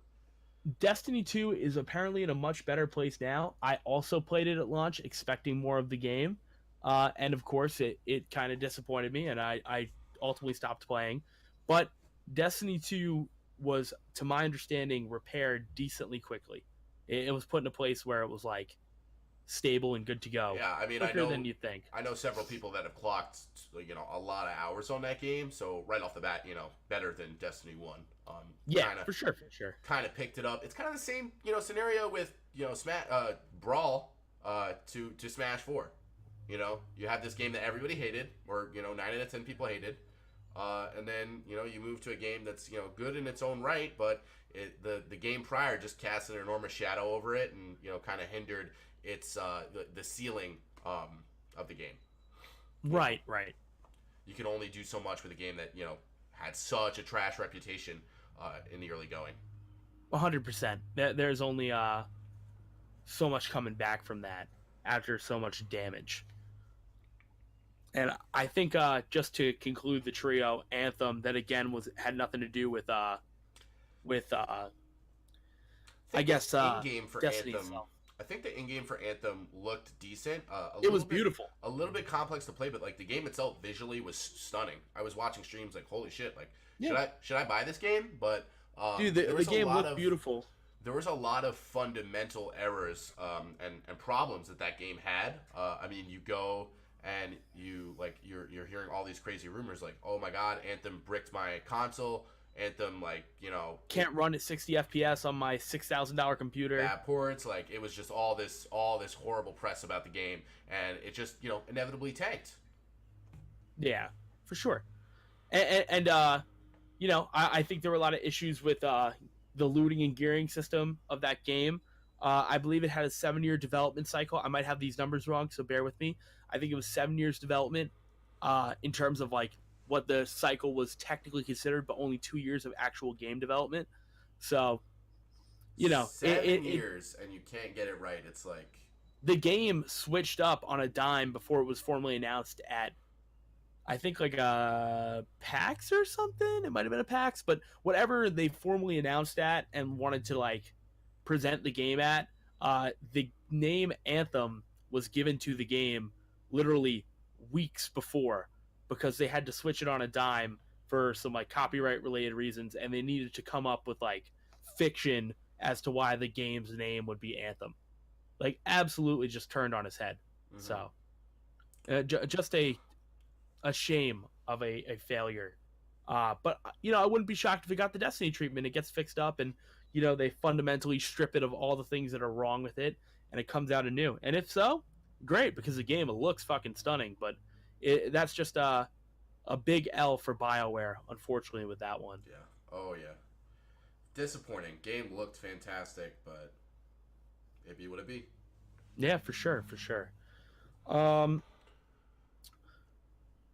Destiny 2 is apparently in a much better place now. I also played it at launch, expecting more of the game, and of course, it kind of disappointed me, and I ultimately stopped playing. But Destiny 2 was, to my understanding, repaired decently quickly. It was put in a place where it was like stable and good to go. Yeah, I mean, quicker than you think. I know several people that have clocked a lot of hours on that game, so right off the bat, better than Destiny 1. For sure. Kind of picked it up. It's kind of the same scenario with Brawl to Smash 4. You have this game that everybody hated, or 9 out of 10 people hated, and then you move to a game that's good in its own right, but the game prior just cast an enormous shadow over it, and kind of hindered its the ceiling of the game. Right. You can only do so much with a game that had such a trash reputation in the early going. 100%. There's only so much coming back from that after so much damage. And I think just to conclude the trio, Anthem, that again had nothing to do with I guess in-game for Destiny Anthem. itself. I think the in-game for Anthem looked decent. It was beautiful. A little bit complex to play, but like the game itself visually was stunning. I was watching streams like, holy shit! Like, should I buy this game? But dude, the game looked beautiful. There was a lot of fundamental errors and problems that game had. I mean, you go and you're hearing all these crazy rumors like, oh my god, Anthem bricked my console. Anthem, can't run at 60 FPS on my $6,000 computer. Bad ports, it was just all this horrible press about the game, and it just inevitably tanked. Yeah, for sure. And I think there were a lot of issues with the looting and gearing system of that game. I believe it had a 7-year development cycle. I might have these numbers wrong, so bear with me. I think it was 7 years development in terms of like what the cycle was technically considered, but only 2 years of actual game development. So, Seven years and you can't get it right. It's like the game switched up on a dime before it was formally announced at I think like a PAX or something. It might have been a PAX, but whatever they formally announced at and wanted to like present the game at, the name Anthem was given to the game literally weeks before because they had to switch it on a dime for some like copyright related reasons, and they needed to come up with like fiction as to why the game's name would be Anthem. Like absolutely just turned on his head. mm-hmm. So just a shame of a failure. But I wouldn't be shocked if it got the Destiny treatment. It gets fixed up, and they fundamentally strip it of all the things that are wrong with it, and it comes out anew. And if so, great, because the game looks fucking stunning. But that's just a big L for BioWare, unfortunately, with that one. Yeah. Oh yeah. Disappointing. Game looked fantastic, but it be what it be. Yeah, for sure, for sure.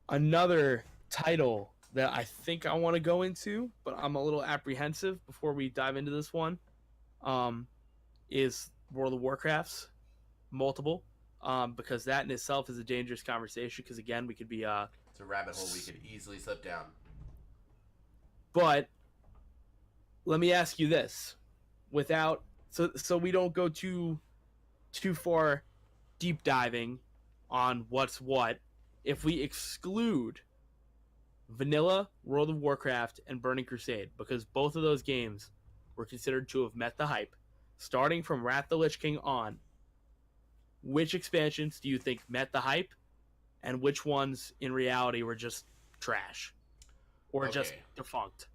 Another title that I think I want to go into, but I'm a little apprehensive before we dive into this one, is World of Warcraft's multiple, because that in itself is a dangerous conversation. Because again, we could be it's a rabbit hole we could easily slip down. But let me ask you this, without so we don't go too far deep diving on what's what. If we exclude Vanilla, World of Warcraft, and Burning Crusade, because both of those games were considered to have met the hype, starting from Wrath of the Lich King on, which expansions do you think met the hype, and which ones in reality were just trash or just defunct?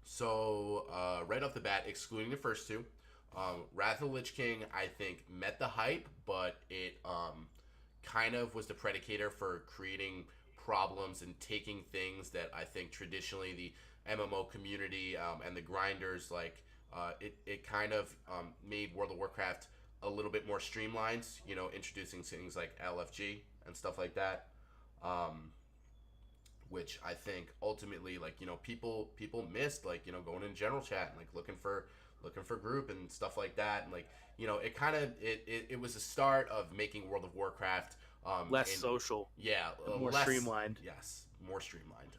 So, right off the bat, excluding the first two, Wrath of the Lich King, I think, met the hype, but it kind of was the predicator for creating problems and taking things that I think traditionally the MMO community and the grinders it kind of made World of Warcraft a little bit more streamlined, introducing things like LFG and stuff like that, which I think ultimately people missed, going in general chat and looking for group and stuff like that, and it kind of it was the start of making World of Warcraft less social, more streamlined. Yes, more streamlined.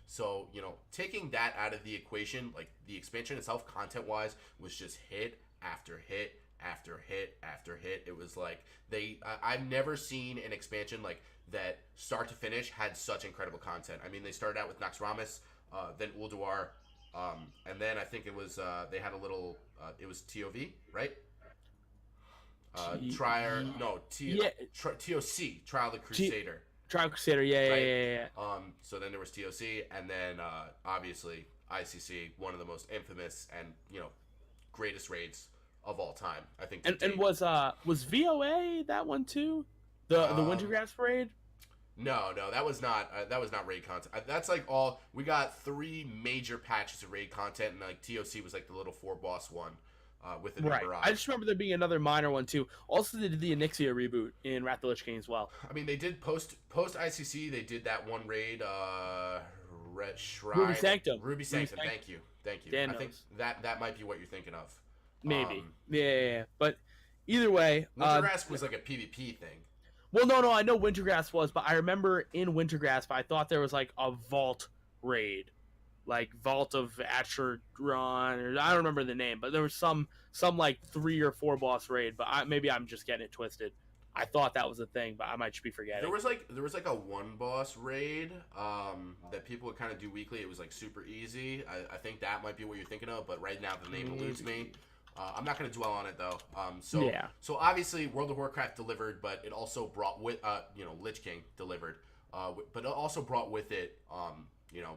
So taking that out of the equation, the expansion itself, content wise, was just hit after hit after hit after hit. It was I've never seen an expansion that start to finish had such incredible content. I mean, they started out with Naxxramas, then Ulduar, and then I think it was they had a little it was TOV, right? TOC, Trial of the Crusader. Trial of Crusader, yeah, right? yeah. So then there was TOC, and then obviously ICC, one of the most infamous and greatest raids of all time, I think. And was VOA that one too? The Wintergrass raid? No, that was not raid content. That's all we got. 3 major patches of raid content, and TOC was the little 4 boss one. With the right. barrage. I just remember there being another minor one too. Also, they did the Onyxia reboot in Wrath of the Lich King as well. I mean, they did post ICC. They did that one raid. Shrine. Ruby Sanctum. Thank you. Dan I think that might be what you're thinking of. Maybe. Yeah. But either way, Wintergrass was a PvP thing. Well, no. I know Wintergrass was, but I remember in Wintergrass, I thought there was a vault raid. Vault of Acheron, or I don't remember the name, but there was some 3 or 4 boss raid, but maybe I'm just getting it twisted. I thought that was a thing, but I might just be forgetting. There was a 1 boss raid that people would kind of do weekly. It was super easy. I think that might be what you're thinking of, but right now the name eludes me. I'm not going to dwell on it though. So obviously World of Warcraft delivered, but it also brought with Lich King delivered, but it also brought with it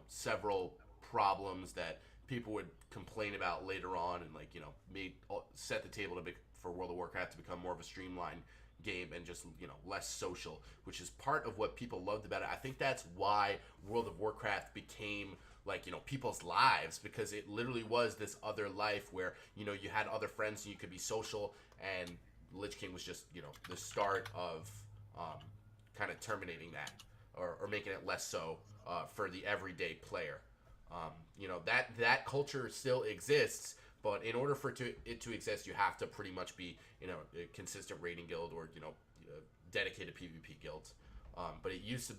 several problems that people would complain about later on, and set the table for World of Warcraft to become more of a streamlined game and just less social, which is part of what people loved about it. I think that's why World of Warcraft became like, people's lives, because it literally was this other life where, you had other friends and you could be social, and Lich King was just, the start of kind of terminating that, or making it less so for the everyday player. That culture still exists, but in order for it to exist, you have to pretty much be, a consistent raiding guild, or, dedicated PvP guilds. But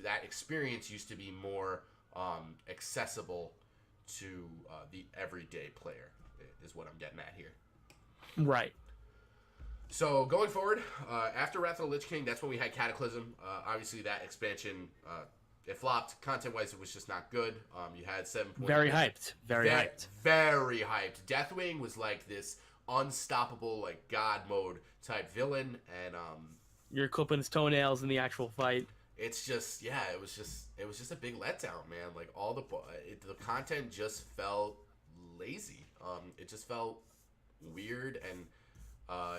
that experience used to be more accessible to the everyday player, is what I'm getting at here. Right. So going forward, after Wrath of the Lich King, that's when we had Cataclysm. Obviously, that expansion, it flopped. Content-wise, it was just not good. You had 7. Very hyped. Very hyped. Very hyped. Deathwing was like this unstoppable, like, God mode type villain, and you're clipping his toenails in the actual fight. It's just, yeah, it was just a big letdown, man. Like, the content just felt lazy. It just felt weird, and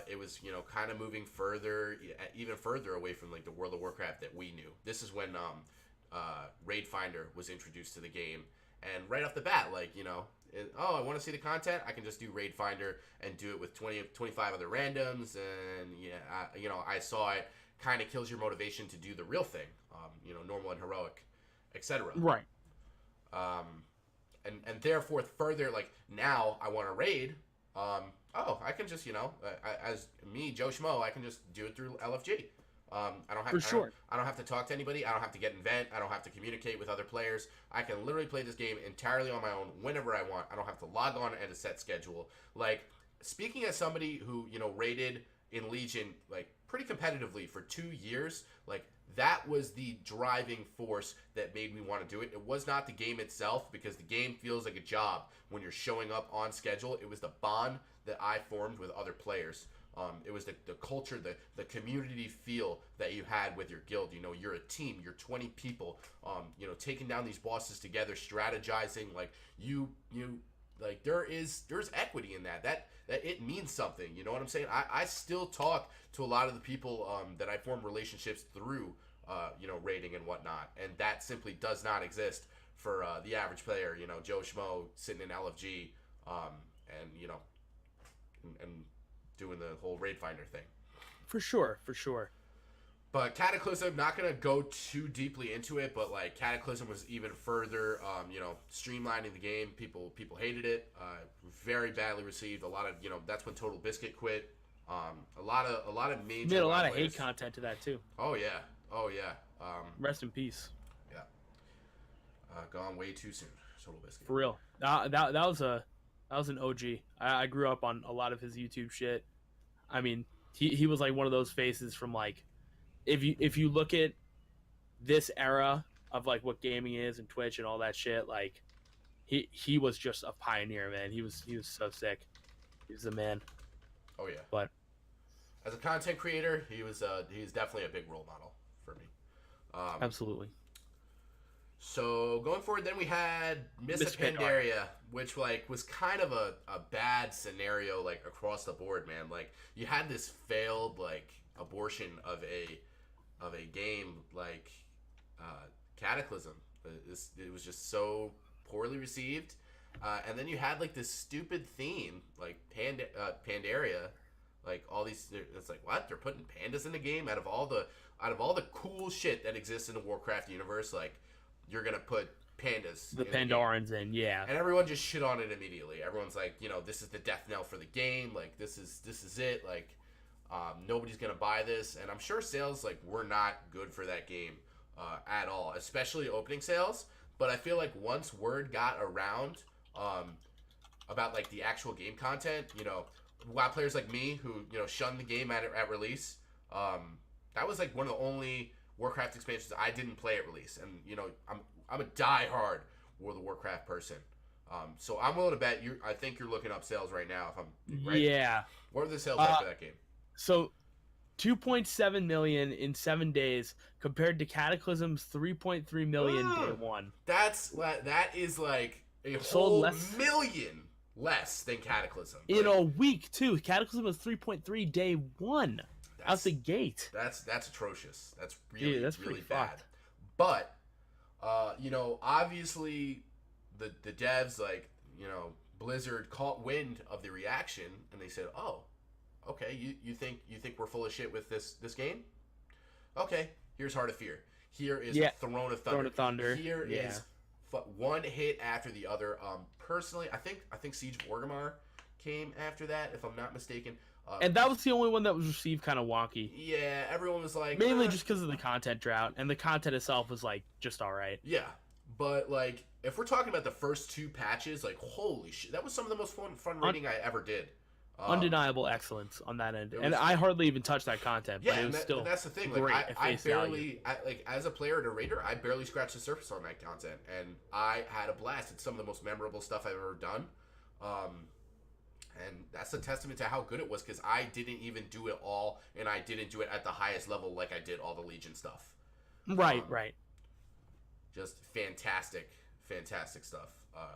it was, kind of moving even further away from, like, the World of Warcraft that we knew. This is when Raid Finder was introduced to the game, and right off the bat, like, I want to see the content, I can just do Raid Finder and do it with 25 other randoms, and I saw it kind of kills your motivation to do the real thing, normal and heroic, etc. Right. And therefore, further, like, now I want to raid. I can just, as me, Joe Schmo, I can just do it through LFG. I don't have to talk to anybody. I don't have to get in vent. I don't have to communicate with other players. I can literally play this game entirely on my own whenever I want. I don't have to log on at a set schedule. Like, speaking as somebody who, raided in Legion, like, pretty competitively for 2 years, like, that was the driving force that made me want to do it. It was not the game itself, because the game feels like a job when you're showing up on schedule. It was the bond that I formed with other players. It was the culture, the community feel that you had with your guild. You're a team. You're 20 people. Taking down these bosses together, strategizing. Like, like, there's equity in that. That it means something. You know what I'm saying? I still talk to a lot of the people that I form relationships through, raiding and whatnot, and that simply does not exist for the average player. Joe Schmo sitting in LFG, and doing the whole Raid Finder thing. For sure. But Cataclysm, not going to go too deeply into it, but, like, Cataclysm was even further, streamlining the game. People hated it. Very badly received. A lot of, that's when Total Biscuit quit. A lot of major... Made a lot of hate content to that, too. Oh, yeah. Rest in peace. Yeah. Gone way too soon, Total Biscuit. For real. That was an OG. I grew up on a lot of his YouTube shit. I mean, he was like one of those faces from, like, if you look at this era of, like, what gaming is and Twitch and all that shit, like, he was just a pioneer, man. He was so sick. He was the man. Oh yeah. But as a content creator, he's definitely a big role model for me. Absolutely. So going forward, then we had Miss Pandaria, which, like, was kind of a bad scenario, like, across the board, man. Like, you had this failed, like, abortion of a game like Cataclysm. It was just so poorly received, and then you had, like, this stupid theme, like Pandaria, like, all these. It's like, what? They're putting pandas in the game out of all the cool shit that exists in the Warcraft universe, like. You're going to put pandas. The Pandorans in, yeah. And everyone just shit on it immediately. Everyone's like, this is the death knell for the game. Like, this is it. Like, nobody's going to buy this. And I'm sure sales, like, were not good for that game at all, especially opening sales. But I feel like once word got around about, like, the actual game content, WoW players like me who, shunned the game at release, that was, like, one of the only Warcraft expansions I didn't play at release, and I'm a die-hard World of Warcraft person, so I'm willing to bet you. I think you're looking up sales right now. If I'm right. Yeah. What are the sales like for that game? So, 2.7 million in 7 days compared to Cataclysm's 3.3 million day one. That is like a whole million less than Cataclysm in a week too. Cataclysm was 3.3 day one. Out the gate. That's atrocious. That's really that's really pretty bad. fucked. But obviously the devs, like, Blizzard caught wind of the reaction, and they said, "Oh, okay, you think we're full of shit with this game? Okay, here's Heart of Fear. Here is Throne of Thunder. Throne of Thunder. Here is one hit after the other. Personally, I think Siege of Orgrimmar came after that, if I'm not mistaken. And that was the only one that was received kind of wonky. Yeah, everyone was like... Mainly just because of the content drought, and the content itself was, like, just alright. Yeah, but, like, if we're talking about the first 2 patches, like, holy shit, that was some of the most fun reading I ever did. Undeniable excellence on that end. And I hardly even touched that content, but it was still and that's the thing. great Like, at I face barely, value. like, as a player and a raider, I barely scratched the surface on that content, and I had a blast. It's some of the most memorable stuff I've ever done. And that's a testament to how good it was, because I didn't even do it all, and I didn't do it at the highest level like I did all the Legion stuff. Right. Just fantastic stuff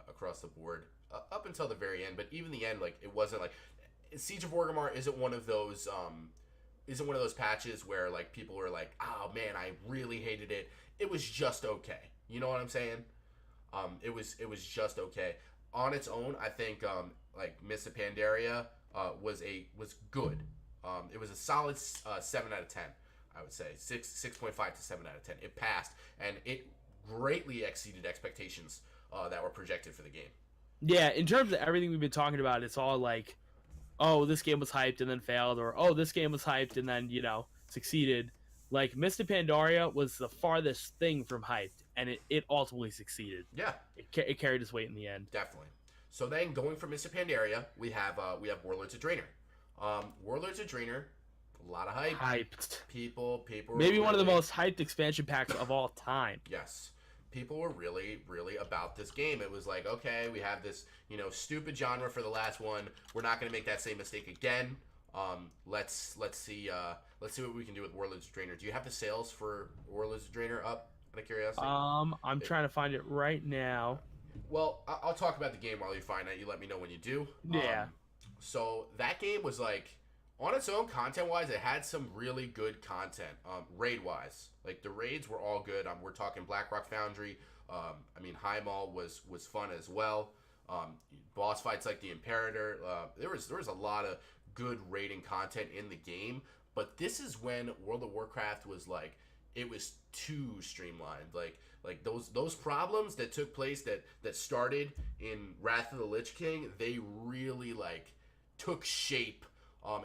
across the board up until the very end. But even the end, like, it wasn't like Siege of Orgrimmar isn't one of those patches where, like, people were like, "Oh man, I really hated it." It was just okay. You know what I'm saying? It was just okay on its own. I think like Mists of Pandaria was good. It was a solid 7 out of 10. I would say 6.5 to 7 out of 10. It passed, and it greatly exceeded expectations that were projected for the game. Yeah, in terms of everything we've been talking about, it's all like, oh, this game was hyped and then failed, or oh, this game was hyped and then, succeeded. Like, Mists of Pandaria was the farthest thing from hyped, and it ultimately succeeded. Yeah. It carried its weight in the end. Definitely. So then, going from Mists of Pandaria, we have Warlords of Draenor. Warlords of Draenor, a lot of hype. Hyped. People Maybe one of the most hyped expansion packs of all time. Yes. People were really, really about this game. It was like, okay, we have this, stupid genre for the last one. We're not going to make that same mistake again. Let's see what we can do with Warlords of Draenor. Do you have the sales for Warlords of Draenor up? Out of curiosity. I'm trying to find it right now. Well, I'll talk about the game while you find it. You let me know when you do. Yeah. So that game was like, on its own, content-wise, it had some really good content. Raid-wise, like the raids were all good. We're talking Blackrock Foundry. Highmaul was fun as well. Boss fights like the Imperator. There was a lot of good raiding content in the game. But this is when World of Warcraft was like, it was too streamlined. Like those problems that took place that started in Wrath of the Lich King, they really like took shape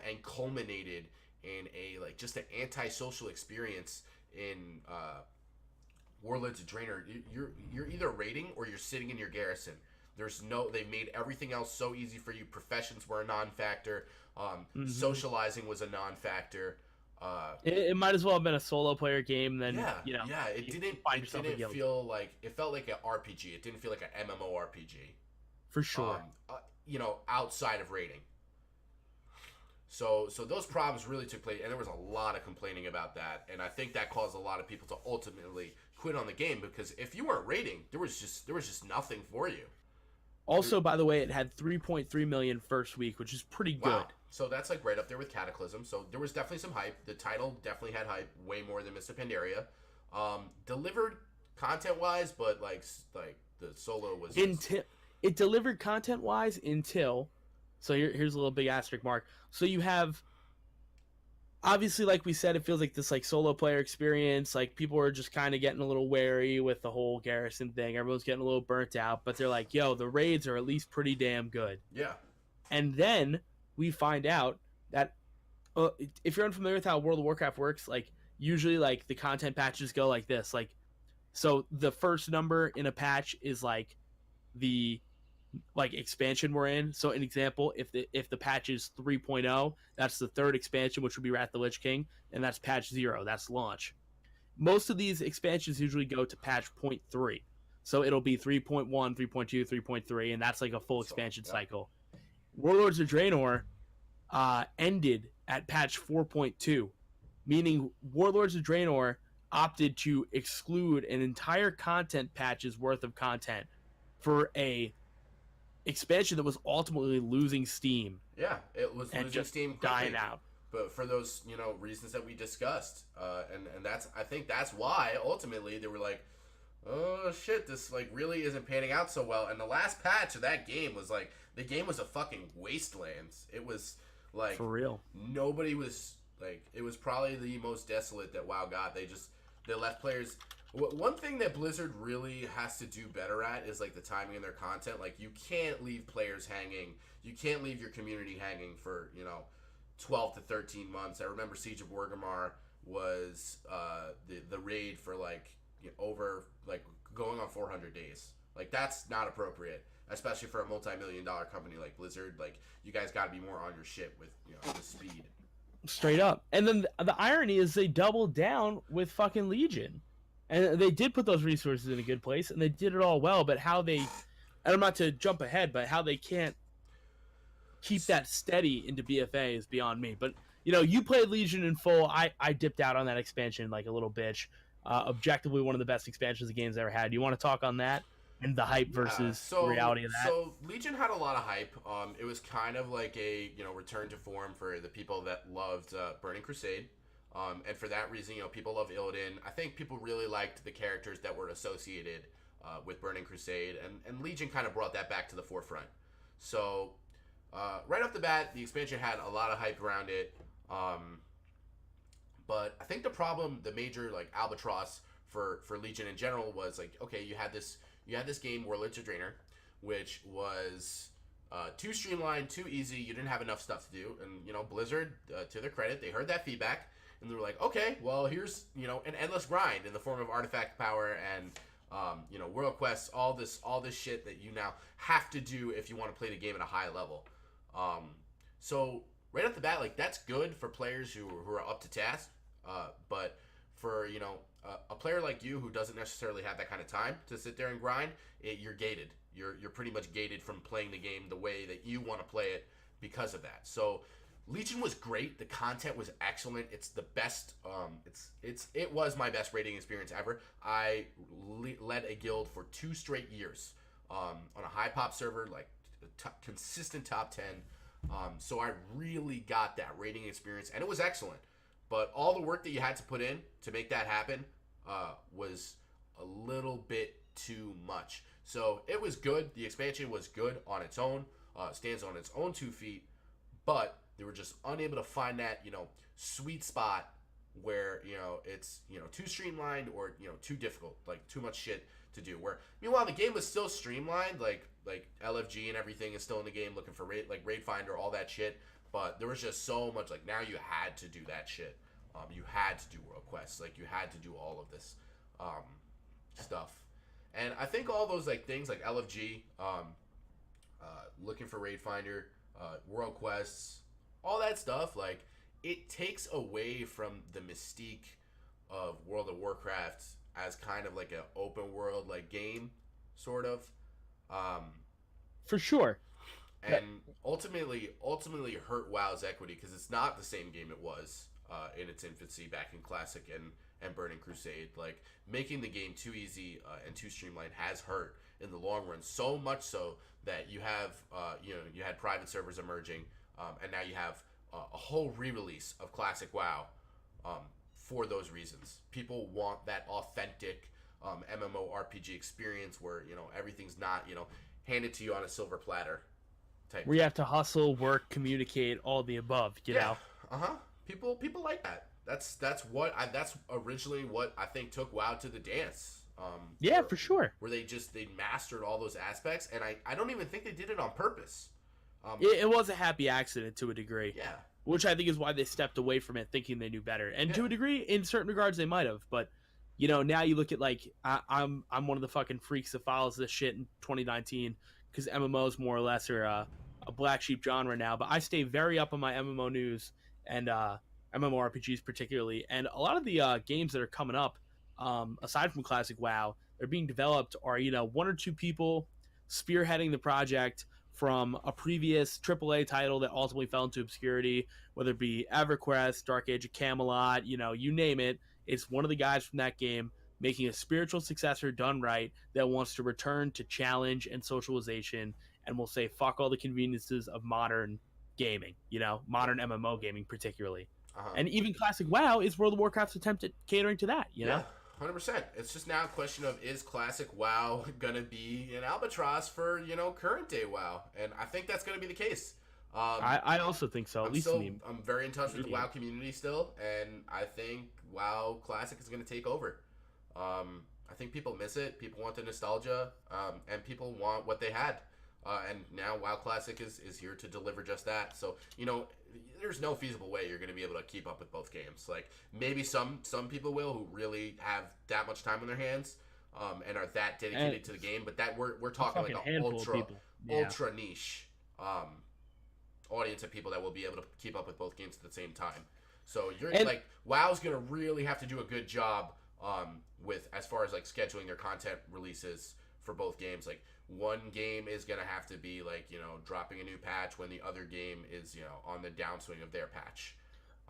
and culminated in just an antisocial experience in Warlords of Draenor. You're either raiding or you're sitting in your garrison. They made everything else so easy for you. Professions were a non-factor. Socializing was a non-factor. It might as well have been a solo player game. Then it didn't feel like it felt like an RPG. It didn't feel like an MMORPG. For sure. Outside of raiding. So those problems really took place, and there was a lot of complaining about that, and I think that caused a lot of people to ultimately quit on the game, because if you weren't raiding, there was just nothing for you. Also, by the way, it had 3.3 million first week, which is pretty good. Wow. So that's like right up there with Cataclysm. So there was definitely some hype. The title definitely had hype, way more than Mists of Pandaria. Delivered content-wise, but like the solo was... It delivered content-wise until... So here's a little big asterisk mark. So you have, obviously, like we said, it feels like this like solo player experience. Like people are just kind of getting a little wary with the whole garrison thing. Everyone's getting a little burnt out, but they're like, yo, the raids are at least pretty damn good. Yeah. And then we find out that if you're unfamiliar with how World of Warcraft works, like usually like the content patches go like this. Like, so the first number in a patch is like the expansion we're in. So an example, if the patch is 3.0, that's the third expansion, which would be Wrath of the Lich King, and that's patch 0, that's launch. Most of these expansions usually go to patch 0.3, so it'll be 3.1, 3.2, 3.3, and that's like a full expansion cycle. Warlords of Draenor ended at patch 4.2, meaning Warlords of Draenor opted to exclude an entire content patch's worth of content for a expansion that was ultimately losing steam. Yeah, it was losing steam quickly, dying out. But for those reasons that we discussed, and I think that's why ultimately they were like, oh shit, this like really isn't panning out so well. And the last patch of that game was like the game was a fucking wasteland. It was like For real. nobody was like it was probably the most desolate that WoW got. They left players. One thing that Blizzard really has to do better at is like the timing of their content. Like you can't leave players hanging. You can't leave your community hanging for 12 to 13 months. I remember Siege of Orgrimmar was the raid for like over like going on 400 days. Like that's not appropriate, especially for a multi-million-dollar company like Blizzard. Like you guys got to be more on your shit with the speed. Straight up. And then the irony is they doubled down with fucking Legion. And they did put those resources in a good place, and they did it all well, but how they, and I'm not to jump ahead, but how they can't keep that steady into BFA is beyond me. But, you played Legion in full. I dipped out on that expansion like a little bitch. Objectively, one of the best expansions the game's ever had. You want to talk on that? And the hype versus the reality of that? So Legion had a lot of hype. It was kind of like a return to form for the people that loved Burning Crusade. And for that reason, people love Illidan. I think people really liked the characters that were associated with Burning Crusade, and Legion kind of brought that back to the forefront. So right off the bat, the expansion had a lot of hype around it. But I think the major like albatross for Legion in general was like, okay, you had this game Warlords of Draenor, which was too streamlined, too easy. You didn't have enough stuff to do, and Blizzard, to their credit, they heard that feedback. And they were like, okay, well, here's, an endless grind in the form of artifact power and, world quests, all this shit that you now have to do if you want to play the game at a high level. So right off the bat, like, that's good for players who are up to task. But for, a player like you who doesn't necessarily have that kind of time to sit there and grind, you're gated. You're pretty much gated from playing the game the way that you want to play it because of that. So Legion was great. The content was excellent. It's the best. It was my best raiding experience ever. I led a guild for 2 straight years on a high pop server, like consistent top 10. So I really got that raiding experience, and it was excellent. But all the work that you had to put in to make that happen was a little bit too much. So it was good. The expansion was good on its own. Stands on its own 2 feet, but they were just unable to find that, sweet spot where, it's, too streamlined or, too difficult, like too much shit to do. Where, meanwhile, the game was still streamlined, like LFG and everything is still in the game looking for raid Finder, all that shit. But there was just so much, like, now you had to do that shit. You had to do world quests. Like, you had to do all of this stuff. And I think all those, like, things like LFG, looking for raid finder, world quests, all that stuff, like, it takes away from the mystique of World of Warcraft as kind of like an open world like game, sort of. For sure. And ultimately hurt WoW's equity because it's not the same game it was in its infancy back in Classic and Burning Crusade. Like, making the game too easy and too streamlined has hurt in the long run, so much so that you have you had private servers emerging, and now you have a whole re-release of Classic WoW for those reasons. People want that authentic MMORPG experience where everything's not handed to you on a silver platter type. Where you have to hustle, work, communicate, all the above. You know. People like that. That's originally what I think took WoW to the dance. For sure. Where they mastered all those aspects, and I don't even think they did it on purpose. It was a happy accident to a degree. Yeah. Which I think is why they stepped away from it, thinking they knew better. And to a degree, in certain regards, they might have. But now you look at like I'm one of the fucking freaks that follows this shit in 2019 because MMOs more or less are a black sheep genre now. But I stay very up on my MMO news and MMORPGs particularly. And a lot of the games that are coming up, aside from Classic WoW, they're being developed are 1 or 2 people spearheading the project from a previous AAA title that ultimately fell into obscurity, whether it be EverQuest, Dark Age of Camelot, you name it. It's one of the guys from that game making a spiritual successor done right that wants to return to challenge and socialization and will say fuck all the conveniences of modern gaming, modern MMO gaming particularly. And even Classic WoW is World of Warcraft's attempt at catering to that, Yeah. 100%. It's just now a question of, is classic WoW gonna be an albatross for current day WoW, and I think that's gonna be the case. I also think so. At least I'm very in touch with the WoW community still, and I think WoW Classic is gonna take over. I think people miss it. People want the nostalgia, and people want what they had. And now WoW Classic is here to deliver just that. So, there's no feasible way you're going to be able to keep up with both games. Like, maybe some people will who really have that much time on their hands and are that dedicated to the game. But that we're talking like an ultra niche audience of people that will be able to keep up with both games at the same time. So, WoW's going to really have to do a good job with as far as like scheduling their content releases for both games. Like, one game is gonna have to be like dropping a new patch when the other game is on the downswing of their patch.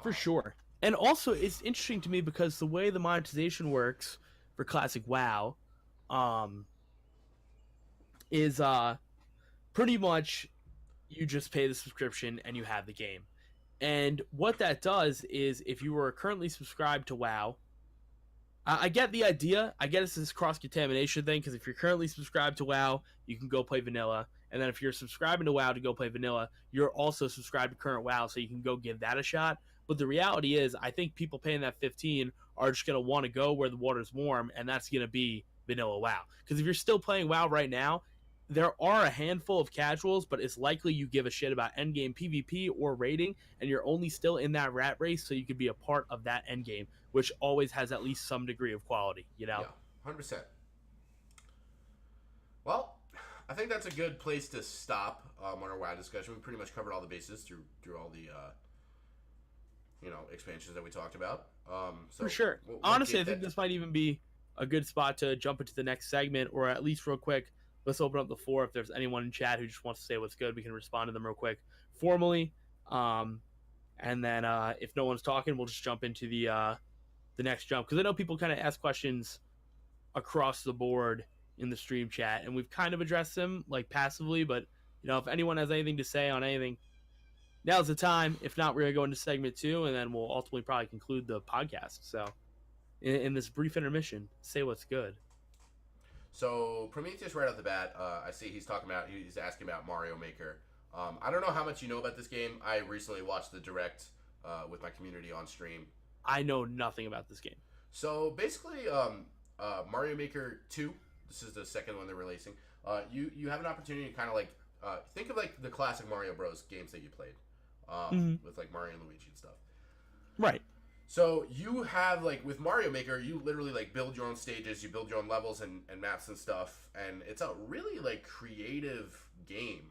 For sure. And also, it's interesting to me because the way the monetization works for classic WoW is pretty much you just pay the subscription and you have the game. And what that does is, if you were currently subscribed to WoW, I get the idea. I get it's this cross-contamination thing, because if you're currently subscribed to WoW, you can go play vanilla. And then if you're subscribing to WoW to go play vanilla, you're also subscribed to current WoW, so you can go give that a shot. But the reality is, I think people paying that $15 are just going to want to go where the water's warm, and that's going to be vanilla WoW. Because if you're still playing WoW right now, there are a handful of casuals, but it's likely you give a shit about endgame PvP or raiding, and you're only still in that rat race, so you could be a part of that endgame, which always has at least some degree of quality, Yeah, 100%. Well, I think that's a good place to stop on our WoW discussion. We pretty much covered all the bases through all the expansions that we talked about. For sure. Honestly, I think this might even be a good spot to jump into the next segment, or at least real quick, let's open up the floor. If there's anyone in chat who just wants to say what's good, we can respond to them real quick formally. And then if no one's talking, we'll just jump into the next jump. Because I know people kind of ask questions across the board in the stream chat, and we've kind of addressed them like passively. But, if anyone has anything to say on anything, now's the time. If not, we're going to go into segment 2, and then we'll ultimately probably conclude the podcast. So in this brief intermission, say what's good. So Prometheus, right off the bat, I see he's asking about Mario Maker. I don't know how much you know about this game. I recently watched the direct with my community on stream. I know nothing about this game. So basically, Mario Maker 2, this is the second one they're releasing. You have an opportunity to kind of like think of like the classic Mario Bros. Games that you played with like Mario and Luigi and stuff. Right. So you have, like, with Mario Maker, you literally, like, build your own stages, you build your own levels and maps and stuff, and it's a really, like, creative game.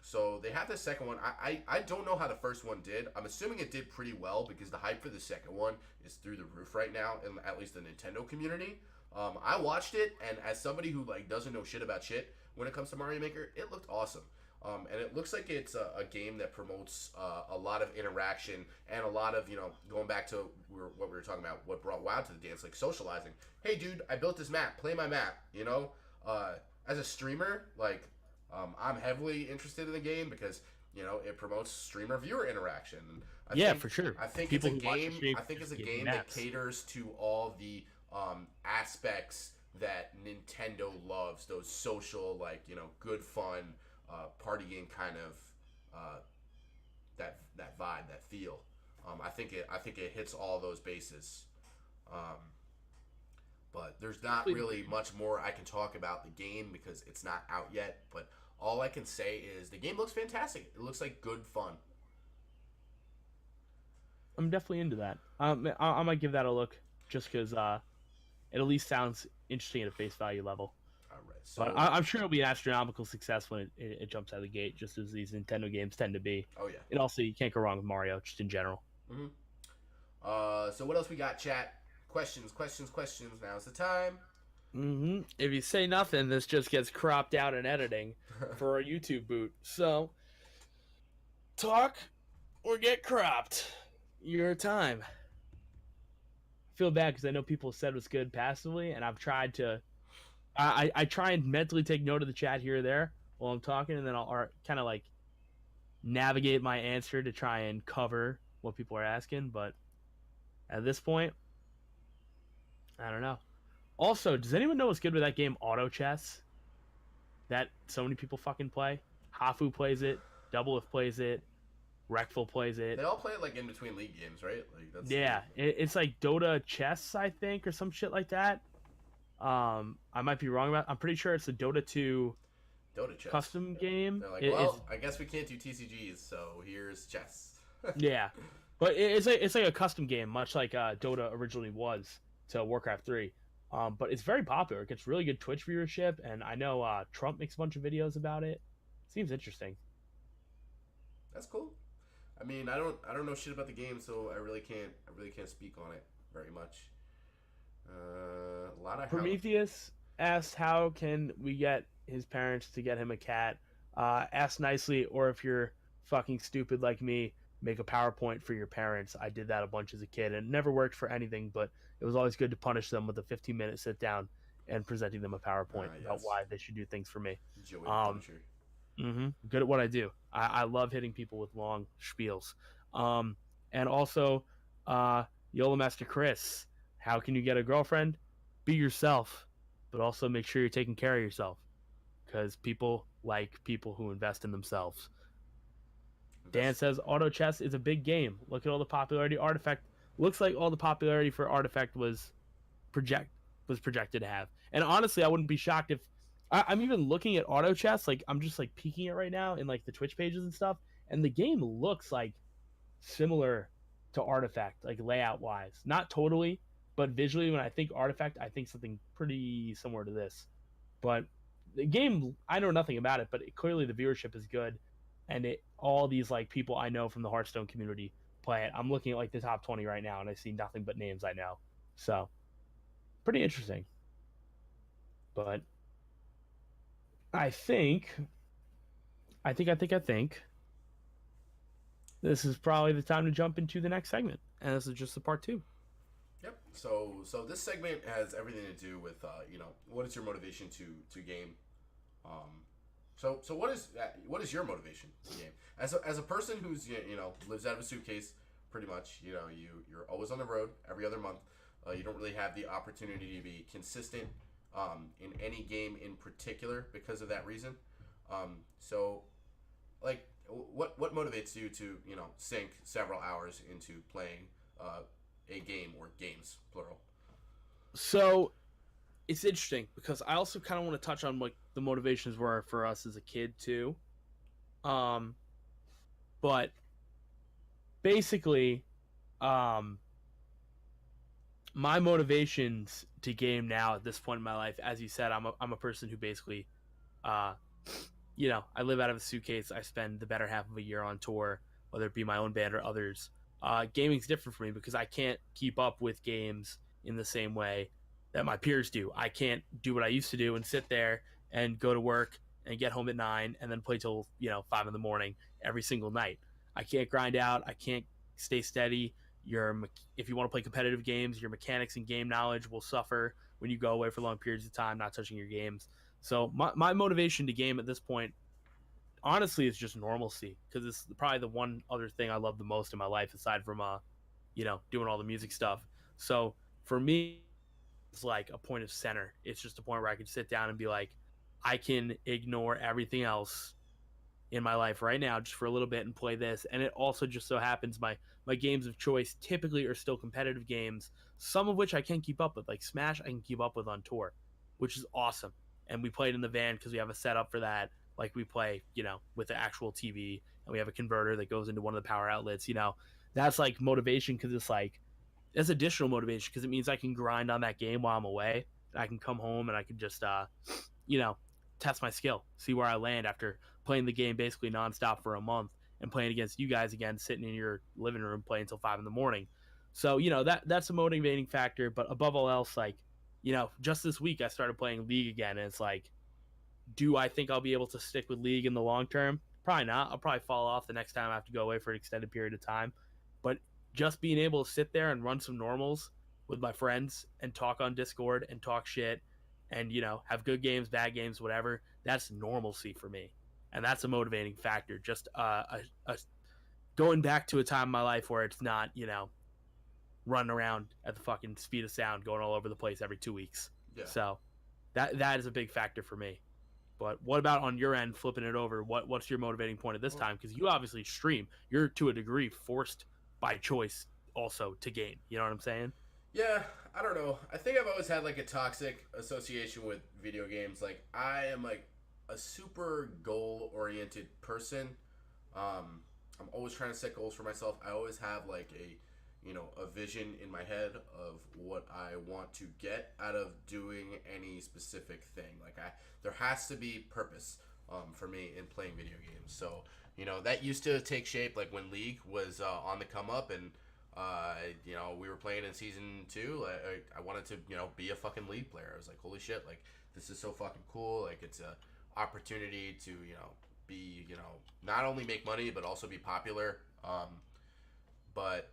So they have the second one. I don't know how the first one did. I'm assuming it did pretty well, because the hype for the second one is through the roof right now, in at least the Nintendo community. I watched it, and as somebody who, like, doesn't know shit about shit when it comes to Mario Maker, it looked awesome. And it looks like it's a game that promotes a lot of interaction and a lot of, going back to what we were talking about, what brought WoW to the dance, like socializing. Hey, dude, I built this map. Play my map, As a streamer, like, I'm heavily interested in the game because, it promotes streamer-viewer interaction. For sure. I think it's a game that caters to all the aspects that Nintendo loves, those social, like, good fun, party game kind of that vibe, that feel. I think it hits all those bases. But there's not really much more I can talk about the game because it's not out yet. But all I can say is the game looks fantastic. It looks like good fun. I'm definitely into that. I might give that a look just because it at least sounds interesting at a face value level. So, but I'm sure it'll be an astronomical success when it jumps out of the gate, just as these Nintendo games tend to be. Oh, yeah. And also, you can't go wrong with Mario, just in general. Mm-hmm. So what else we got, chat? Questions. Now's the time. Mm-hmm. If you say nothing, this just gets cropped out in editing for our YouTube boot. So, talk or get cropped. Your time. I feel bad because I know people said what's good passively, and I've tried to... I try and mentally take note of the chat here or there while I'm talking, and then I'll kind of like navigate my answer to try and cover what people are asking. But at this point, I don't know. Also, does anyone know what's good with that game, Auto Chess? That so many people fucking play. Hafu plays it. Doublelift plays it. Reckful plays it. They all play it like in between league games, right? Like that's the Yeah, it's like Dota Chess, I think, or some shit like that. I might be wrong about. I'm pretty sure it's a Dota 2 Dota chess. custom game. They're like, It's well, I guess we can't do TCGs, so here's chess. yeah, but it's like a custom game, much like Dota originally was to Warcraft 3. But it's very popular. It gets really good Twitch viewership, and I know Trump makes a bunch of videos about it. Seems interesting. That's cool. I mean, I don't know shit about the game, so I really can't speak on it very much. A lot of Prometheus asked how can we get his parents to get him a cat. Ask nicely, or if you're fucking stupid like me, make a PowerPoint for your parents. I did that a bunch as a kid, and it never worked for anything, but it was always good to punish them with a 15-minute sit down and presenting them a PowerPoint about yes, why they should do things for me. Joey the Um, Punisher. good at what I do. I love hitting people with long spiels. Um, and also, Yola Master Chris, how can you get a girlfriend? Be yourself, but also make sure you're taking care of yourself, because people like people who invest in themselves. Dan says Auto Chess is a big game. Look at all the popularity. Artifact looks like all the popularity for Artifact was projected to have. And honestly, I wouldn't be shocked if I'm even looking at Auto Chess. Like I'm just like peeking it right now in like the Twitch pages and stuff, and the game looks like similar to Artifact, like layout wise. Not totally, but visually, when I think Artifact, I think something pretty similar to this. But the game, I know nothing about it, but clearly the viewership is good, and all these like people I know from the Hearthstone community play it. I'm looking at like the top 20 right now, and I see nothing but names I know. So pretty interesting. But I think, I think this is probably the time to jump into the next segment, and this is just the part 2. Yep. So this segment has everything to do with what is your motivation to game. So what is your motivation to game as a person who's lives out of a suitcase pretty much. You're always on the road every other month. You don't really have the opportunity to be consistent in any game in particular because of that reason. So like what motivates you to sink several hours into playing a game or games plural? So it's interesting because I also kind of want to touch on what the motivations were for us as a kid too. But basically, my motivations to game now at this point in my life, as you said, I'm a person who basically, uh, I live out of a suitcase. I spend the better half of a year on tour, whether it be my own band or others. Gaming's different for me because I can't keep up with games in the same way that my peers do. I can't do what I used to do and sit there and go to work and get home at 9 and then play till 5 in the morning every single night. I can't grind out. I can't stay steady. If you want to play competitive games, your mechanics and game knowledge will suffer when you go away for long periods of time not touching your games. So my motivation to game at this point, honestly, is just normalcy, because it's probably the one other thing I love the most in my life aside from doing all the music stuff. So for me, it's like a point of center. It's just a point where I can sit down and be like, I can ignore everything else in my life right now just for a little bit and play this. And it also just so happens my games of choice typically are still competitive games, some of which I can keep up with, like Smash I can keep up with on tour, which is awesome. And we played in the van because we have a setup for that. Like we play with the actual TV, and we have a converter that goes into one of the power outlets. That's like motivation, because it's like that's additional motivation because it means I can grind on that game while I'm away. I can come home and I can just test my skill, see where I land after playing the game basically nonstop for a month and playing against you guys again, sitting in your living room playing until 5 in the morning. So that's a motivating factor. But above all else, like just this week I started playing League again, and it's like, do I think I'll be able to stick with League in the long term? Probably not. I'll probably fall off the next time I have to go away for an extended period of time. But just being able to sit there and run some normals with my friends and talk on Discord and talk shit and have good games, bad games, whatever, that's normalcy for me. And that's a motivating factor. Just going back to a time in my life where it's not running around at the fucking speed of sound, going all over the place every 2 weeks. Yeah. So that is a big factor for me. But what about on your end, flipping it over? What's your motivating point at this time? Because you obviously stream. You're to a degree forced by choice also to game. You know what I'm saying? Yeah, I don't know. I think I've always had like a toxic association with video games. Like I am like a super goal oriented person. I'm always trying to set goals for myself. I always have like a vision in my head of what I want to get out of doing any specific thing. Like there has to be purpose for me in playing video games. So that used to take shape like when League was on the come up, and we were playing in season 2. I wanted to be a fucking League player. I was like, holy shit, like this is so fucking cool. Like it's a opportunity to be not only make money but also be popular. But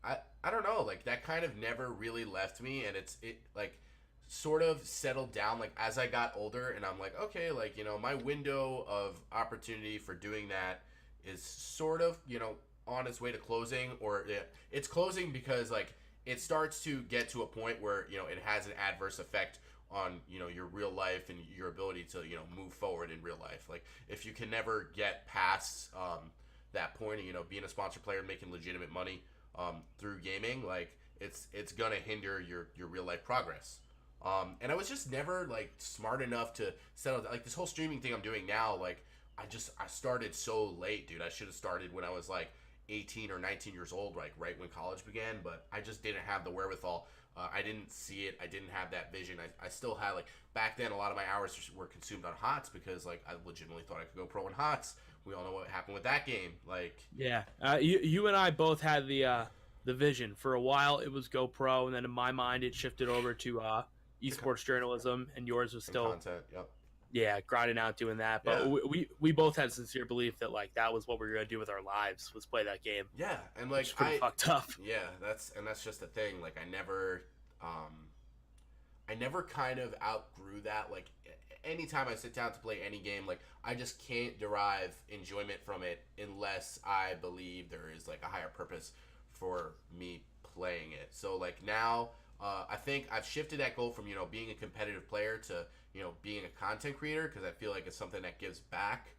I don't know, like that kind of never really left me, and it like sort of settled down like as I got older, and I'm like, okay, like my window of opportunity for doing that is sort of on its way to closing, or it's closing because like it starts to get to a point where it has an adverse effect on your real life and your ability to move forward in real life. Like if you can never get past that point of being a sponsor player and making legitimate money through gaming, like it's gonna hinder your real life progress. And I was just never like smart enough to settle like this whole streaming thing I'm doing now. Like I started so late, dude. I should have started when I was like 18 or 19 years old, like right when college began, but I just didn't have the wherewithal. I didn't see it. I didn't have that vision. I still had like back then a lot of my hours were consumed on HOTS because like I legitimately thought I could go pro in HOTS. We all know what happened with that game. Like yeah, you and I both had the vision. For a while it was go pro, and then in my mind it shifted over to esports journalism, and yours was still content. Yep. Yeah, grinding out doing that. But Yeah. we both had sincere belief that like that was what we were gonna do with our lives, was play that game. Yeah, and like It's pretty fucked up. Yeah, that's just the thing. Like I never kind of outgrew that. Like anytime I sit down to play any game, like I just can't derive enjoyment from it unless I believe there is like a higher purpose for me playing it. So like now, I think I've shifted that goal from being a competitive player to being a content creator, because I feel like it's something that gives back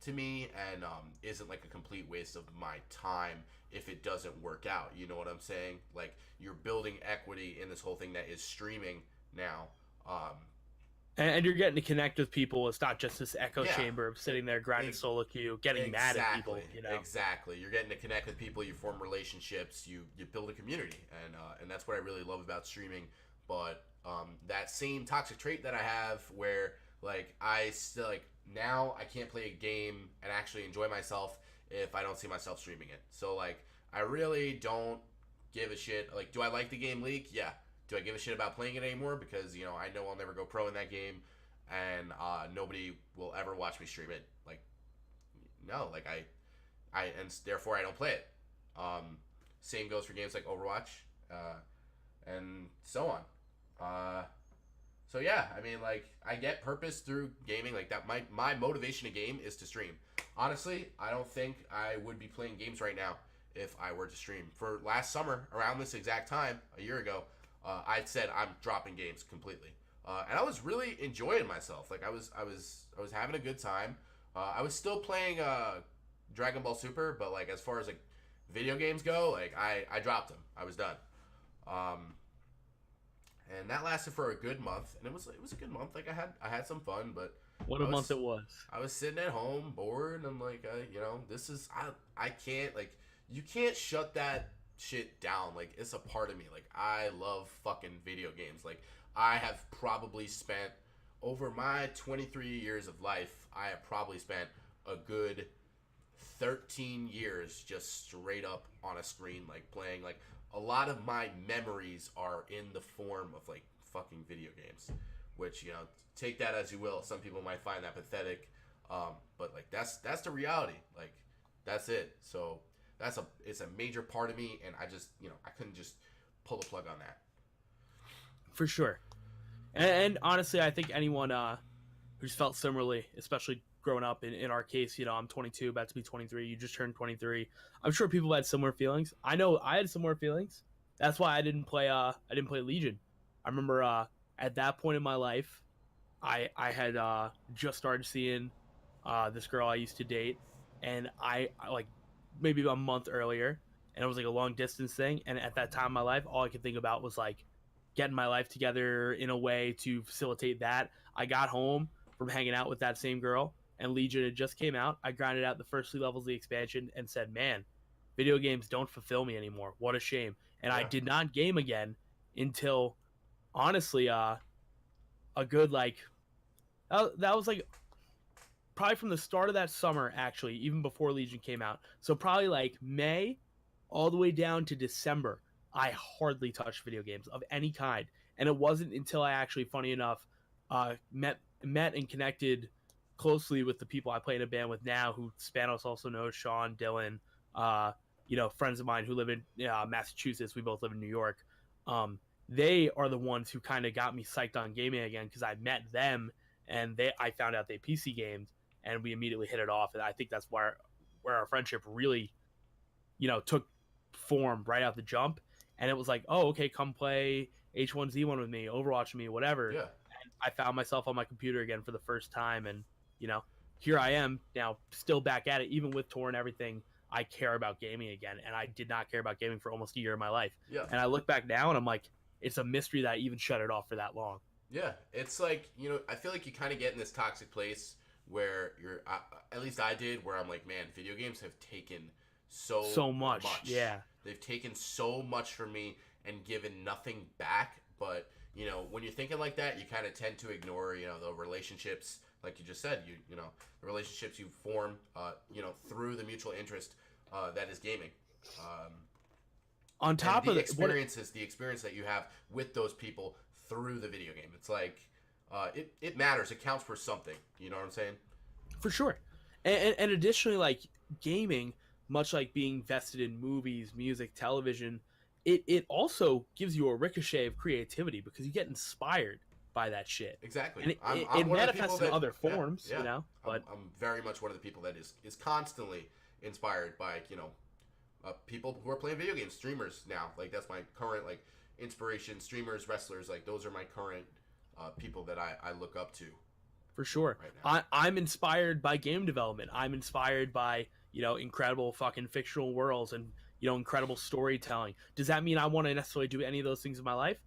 to me and isn't like a complete waste of my time if it doesn't work out. You know what I'm saying? Like you're building equity in this whole thing that is streaming now. And you're getting to connect with people. It's not just this echo Yeah. chamber of sitting there grinding solo queue, getting mad at people. Exactly. You're getting to connect with people. You form relationships. You build a community, and that's what I really love about streaming. But that same toxic trait that I have, where like I still like now I can't play a game and actually enjoy myself if I don't see myself streaming it. So like I really don't give a shit. Like, do I like the game League? Yeah. Do I give a shit about playing it anymore? Because I know I'll never go pro in that game, and nobody will ever watch me stream it. Like, no, like and therefore I don't play it. Same goes for games like Overwatch, and so on. So yeah, I mean, like I get purpose through gaming. Like that, my motivation to game is to stream. Honestly, I don't think I would be playing games right now if I were to stream. For last summer, around this exact time, a year ago, I said I'm dropping games completely, and I was really enjoying myself. Like I was having a good time. I was still playing Dragon Ball Super, but like as far as like video games go, like I dropped them. I was done. And that lasted for a good month, and it was a good month. Like I had some fun, but what a month it was. I was sitting at home bored, and I'm like, this is I can't, like, you can't shut that shit down. Like it's a part of me. Like I love fucking video games. Like I have probably spent over my 23 years of life, I have probably spent a good 13 years just straight up on a screen, like playing. Like a lot of my memories are in the form of like fucking video games, which take that as you will. Some people might find that pathetic, but like that's the reality. Like that's it. So it's a major part of me, and I just I couldn't just pull the plug on that. For sure. And honestly, I think anyone who's felt similarly, especially growing up in our case, I'm 22, about to be 23. You just turned 23. I'm sure people had similar feelings. I know I had similar feelings. That's why I didn't play Legion. I remember at that point in my life, I had just started seeing this girl I used to date, and I like maybe a month earlier, and it was like a long distance thing. And at that time in my life, all I could think about was like getting my life together in a way to facilitate that. I got home from hanging out with that same girl, and Legion had just came out. I grinded out the first 3 levels of the expansion and said, "Man, video games don't fulfill me anymore. What a shame." And I Yeah. did not game again until honestly a good like that was like probably from the start of that summer, actually, even before Legion came out. So probably like May all the way down to December, I hardly touched video games of any kind. And it wasn't until I actually, funny enough, met and connected closely with the people I play in a band with now, who Spanos also knows, Sean, Dylan, uh, friends of mine who live in Massachusetts. We both live in New York. Um, they are the ones who kind of got me psyched on gaming again because I met them and I found out they PC gamed and we immediately hit it off. And I think that's where our friendship really, took form right out the jump. And it was like, oh, okay, come play H1Z1 with me, Overwatch with me, whatever. Yeah. And I found myself on my computer again for the first time, and you know, here I am now, still back at it, even with Tor and everything. I care about gaming again, and I did not care about gaming for almost a year of my life. Yeah. And I look back now, and I'm like, it's a mystery that I even shut it off for that long. Yeah, it's like, I feel like you kind of get in this toxic place where at least I did, where I'm like, man, video games have taken So much. Yeah. They've taken so much from me and given nothing back. But, when you're thinking like that, you kind of tend to ignore, the relationships, like you just said, the relationships you form, through the mutual interest that is gaming. On top and of the experience that you have with those people through the video game. It's like it matters. It counts for something. You know what I'm saying? for sure. And additionally, like gaming, much like being vested in movies, music, television, it also gives you a ricochet of creativity because you get inspired by that shit. Exactly. And I'm it one of the people manifests in that, other forms, yeah. But I'm very much one of the people that is constantly inspired by people who are playing video games, streamers now. Like that's my current inspiration. Streamers, wrestlers, like those are my current people that I look up to. for sure. Right now. I'm inspired by game development. I'm inspired by, incredible fucking fictional worlds and, incredible storytelling. Does that mean I want to necessarily do any of those things in my life?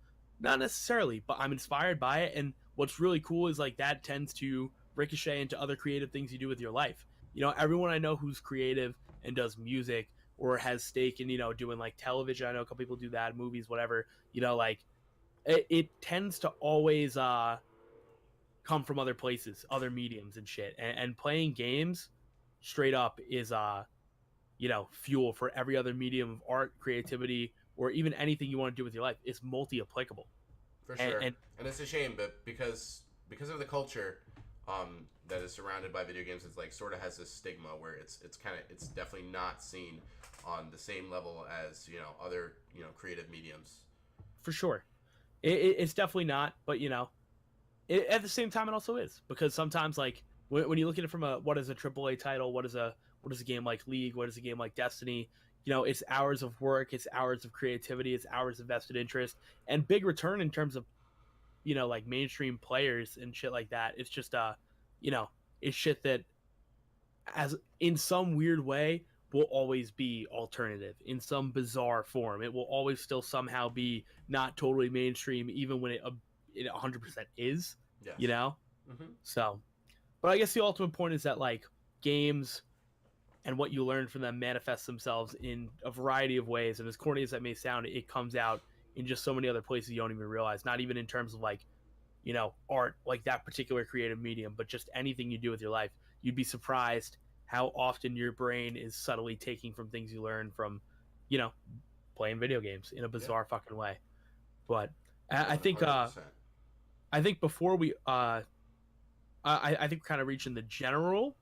Not necessarily, but I'm inspired by it. And what's really cool is like that tends to ricochet into other creative things you do with your life. Everyone I know who's creative and does music or has stake in, doing like television. I know a couple people do that, movies, whatever, like it tends to always come from other places, other mediums and shit. And playing games straight up is fuel for every other medium of art, creativity, or even anything you want to do with your life. It's multi-applicable. For sure. And it's a shame, but because of the culture that is surrounded by video games, it's like sort of has this stigma where it's definitely not seen on the same level as other creative mediums. For sure, it's definitely not. But at the same time, it also is, because sometimes like when you look at it from what is a AAA title, what is a game like League, what is a game like Destiny, it's hours of work, it's hours of creativity, it's hours of vested interest, and big return in terms of like mainstream players and shit like that. It's just it's shit that, as in some weird way, will always be alternative in some bizarre form. It will always still somehow be not totally mainstream, even when it 100% is. Yes. Mm-hmm. So, but I guess the ultimate point is that like games and what you learn from them manifests themselves in a variety of ways. And as corny as that may sound, it comes out in just so many other places you don't even realize. Not even in terms of like, art, like that particular creative medium, but just anything you do with your life. You'd be surprised how often your brain is subtly taking from things you learn from, playing video games in a bizarre fucking way. But I think 100%. I think before we I think we're kind of reaching the general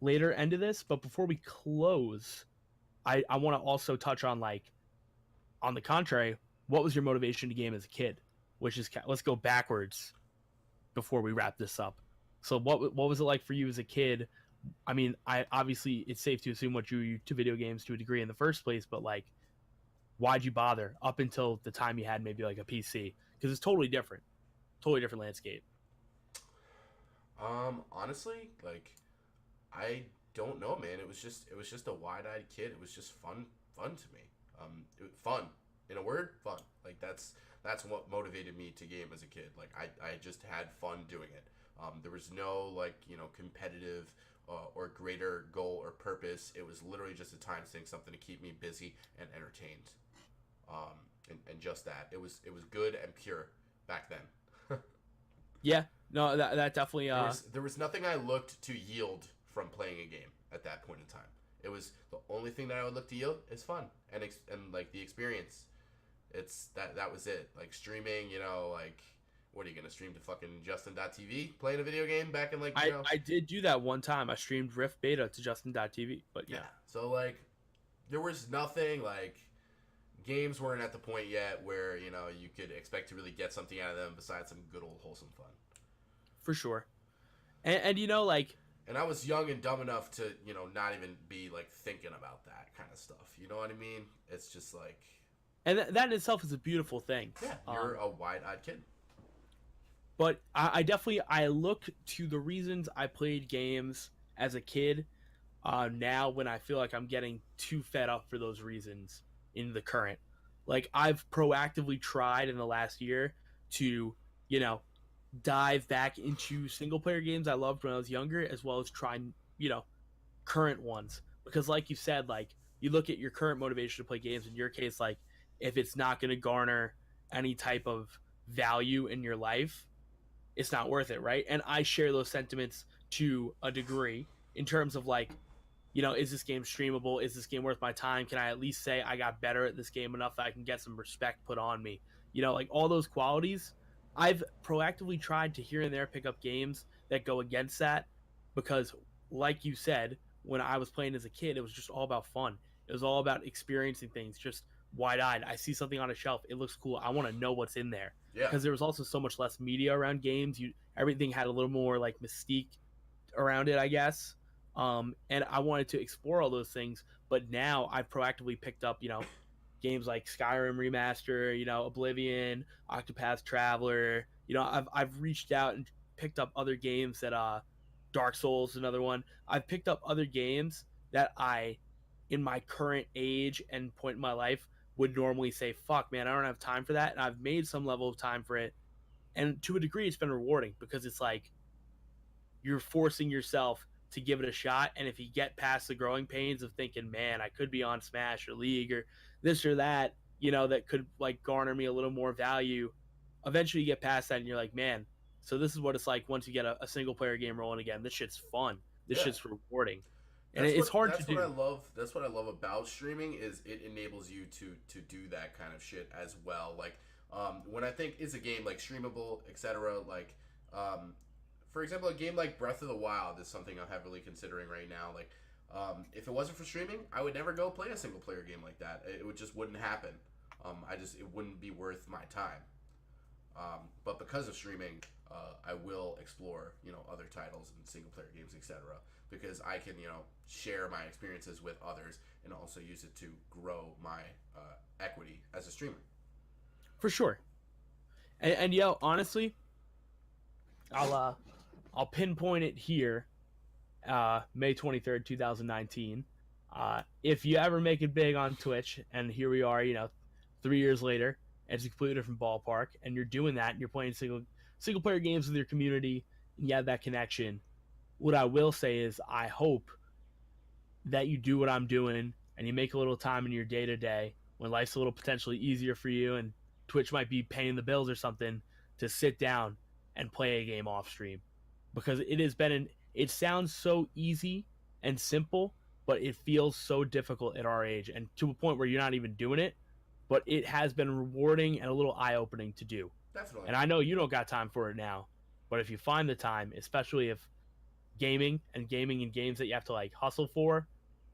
later end of this, but before we close, I want to also touch on like, on the contrary, what was your motivation to game as a kid? Which is, let's go backwards before we wrap this up. So what was it like for you as a kid? I mean, obviously it's safe to assume what drew you to video games to a degree in the first place, but like, why'd you bother up until the time you had maybe like a PC? Because it's totally different landscape. Honestly, like I don't know, man. It was just a wide-eyed kid. It was just fun to me. Fun. In a word, fun. Like that's what motivated me to game as a kid. Like I just had fun doing it. There was no like competitive or greater goal or purpose. It was literally just a time sink, something to keep me busy and entertained. And just that. It was good and pure back then. Yeah, no, that definitely. There was nothing I looked to yield from playing a game at that point in time. It was the only thing that I would look to yield is fun and like the experience. It's that was it. Like streaming, like what are you gonna stream to fucking Justin.tv playing a video game back in like I did do that one time. I streamed Rift Beta to Justin.tv, but yeah. So like there was nothing like games weren't at the point yet where you could expect to really get something out of them besides some good old wholesome fun. For sure. And like. And I was young and dumb enough to not even be like thinking about that kind of stuff. You know what I mean? It's just like. And that in itself is a beautiful thing. Yeah, you're a wide-eyed kid. But I definitely look to the reasons I played games as a kid. Now when I feel like I'm getting too fed up for those reasons in the current, like I've proactively tried in the last year to dive back into single player games I loved when I was younger, as well as try current ones, because like you said, like you look at your current motivation to play games. In your case, like if it's not going to garner any type of value in your life, it's not worth it, right? And I share those sentiments to a degree in terms of like, is this game streamable? Is this game worth my time? Can I at least say I got better at this game enough that I can get some respect put on me? Like all those qualities. I've proactively tried to here and there pick up games that go against that, because like you said, when I was playing as a kid, it was just all about fun. It was all about experiencing things, just wide-eyed. I see something on a shelf, it looks cool, I want to know what's in there. Yeah. Because there was also so much less media around games. Everything had a little more like mystique around it, I guess. And I wanted to explore all those things, but now I've proactively picked up, games like Skyrim Remaster, Oblivion, Octopath Traveler. I've reached out and picked up other games that Dark Souls, another one. I've picked up other games that I, in my current age and point in my life, would normally say, fuck, man, I don't have time for that. And I've made some level of time for it. And to a degree, it's been rewarding, because it's like you're forcing yourself to give it a shot. And if you get past the growing pains of thinking, man, I could be on Smash or League or this or that, that could like garner me a little more value, eventually you get past that and you're like, man, so this is what it's like once you get a single player game rolling again. This shit's fun. This shit's rewarding. And it's hard to do. That's what I love about streaming, is it enables you to do that kind of shit as well. Like when I think is a game like streamable, etc. Like for example, a game like Breath of the Wild is something I'm heavily considering right now. Like if it wasn't for streaming, I would never go play a single player game like that. It just wouldn't happen. It wouldn't be worth my time. But because of streaming, I will explore other titles and single player games, etc. Because I can share my experiences with others and also use it to grow my equity as a streamer. For sure. And honestly, I'll pinpoint it here, May 23rd, 2019. If you ever make it big on Twitch, and here we are, 3 years later, and it's a completely different ballpark, and you're doing that, and you're playing single player games with your community, and you have that connection, what I will say is I hope that you do what I'm doing, and you make a little time in your day-to-day, when life's a little potentially easier for you, and Twitch might be paying the bills or something, to sit down and play a game off stream. Because it sounds so easy and simple, but it feels so difficult at our age, and to a point where you're not even doing it, but it has been rewarding and a little eye-opening to do. Definitely. And I know you don't got time for it now, but if you find the time, especially if gaming and games that you have to like hustle for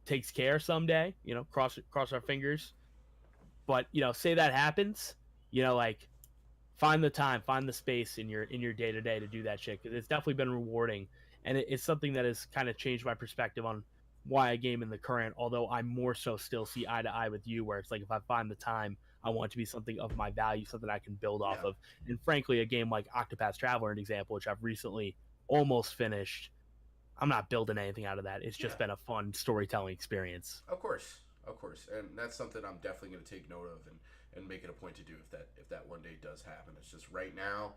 takes care someday, cross our fingers. But say that happens, like find the time, find the space in your day-to-day to do that shit, because it's definitely been rewarding, and it's something that has kind of changed my perspective on why I game in the current, although I more so still see eye to eye with you, where it's like if I find the time, I want it to be something of my value, something I can build off Yeah, of. And frankly, a game like Octopath Traveler, an example, which I've recently almost finished, I'm not building anything out of that. It's yeah. just been a fun storytelling experience. Of course, and that's something I'm definitely going to take note of and make it a point to do if that one day does happen. It's just right now,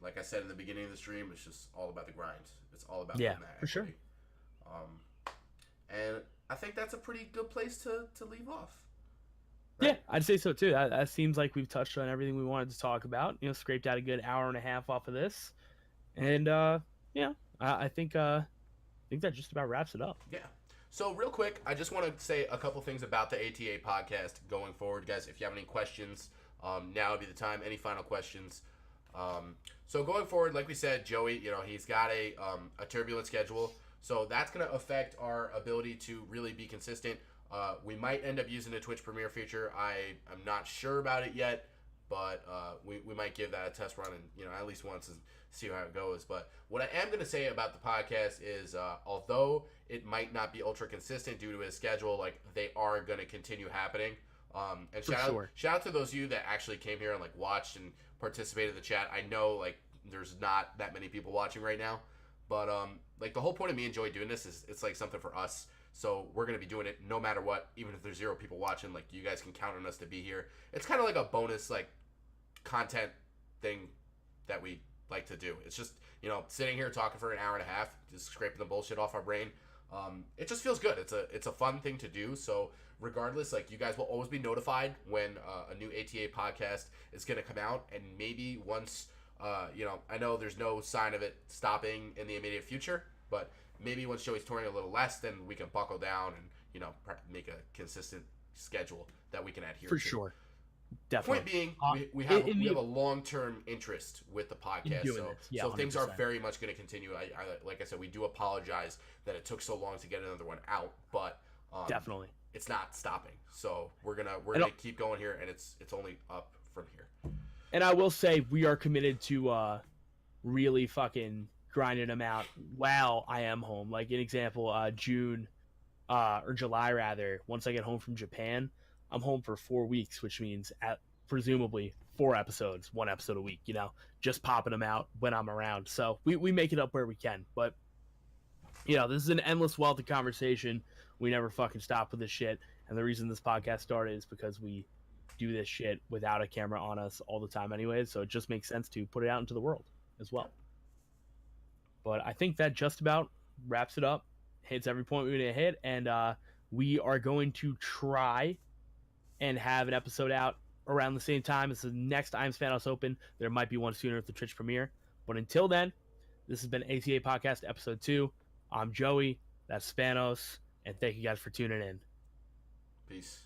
like I said in the beginning of the stream, it's just all about the grind. It's all about Yeah, getting that for sure. equity. And I think that's a pretty good place to leave off. Yeah, Right? I'd say so too. That seems like we've touched on everything we wanted to talk about. Scraped out a good hour and a half off of this, and yeah, I think that just about wraps it up. Yeah. So real quick, I just want to say a couple things about the ATA podcast going forward, guys. If you have any questions, now would be the time. Any final questions? So going forward, like we said, Joey, he's got a turbulent schedule, so that's going to affect our ability to really be consistent. We might end up using the Twitch Premiere feature. I'm not sure about it yet, but we might give that a test run and at least once and see how it goes. But what I am going to say about the podcast is, although it might not be ultra consistent due to his schedule, like they are going to continue happening. And shout out to those of you that actually came here and like watched and participated in the chat. I know like there's not that many people watching right now, but like the whole point of me and Joey doing this is it's like something for us. So we're going to be doing it no matter what, even if there's 0 people watching. Like you guys can count on us to be here. It's kind of like a bonus like content thing that we like to do. It's just sitting here talking for an hour and a half, just scraping the bullshit off our brain. It just feels good. It's a fun thing to do. So regardless, like you guys will always be notified when a new ATA podcast is going to come out, and maybe once I know there's no sign of it stopping in the immediate future, but maybe once Joey's touring a little less, then we can buckle down and make a consistent schedule that we can adhere For to. sure. Definitely. Point being, we have a long-term interest with the podcast, so things are very much going to continue. I like I said, we do apologize that it took so long to get another one out, but definitely it's not stopping. So we're gonna keep going here, and it's only up from here. And I will say we are committed to really fucking grinding them out while I am home. Like an example, June or July rather. Once I get home from Japan, I'm home for 4 weeks, which means presumably 4 episodes, 1 episode a week, just popping them out when I'm around. So we make it up where we can. But, this is an endless wealth of conversation. We never fucking stop with this shit. And the reason this podcast started is because we do this shit without a camera on us all the time anyways. So it just makes sense to put it out into the world as well. But I think that just about wraps it up. Hits every point we need to hit. And we are going to try and have an episode out around the same time as the next Iamspanos Open. There might be one sooner at the Twitch premiere. But until then, this has been A.T.A. Podcast Episode 2. I'm Joey. That's Spanos. And thank you guys for tuning in. Peace.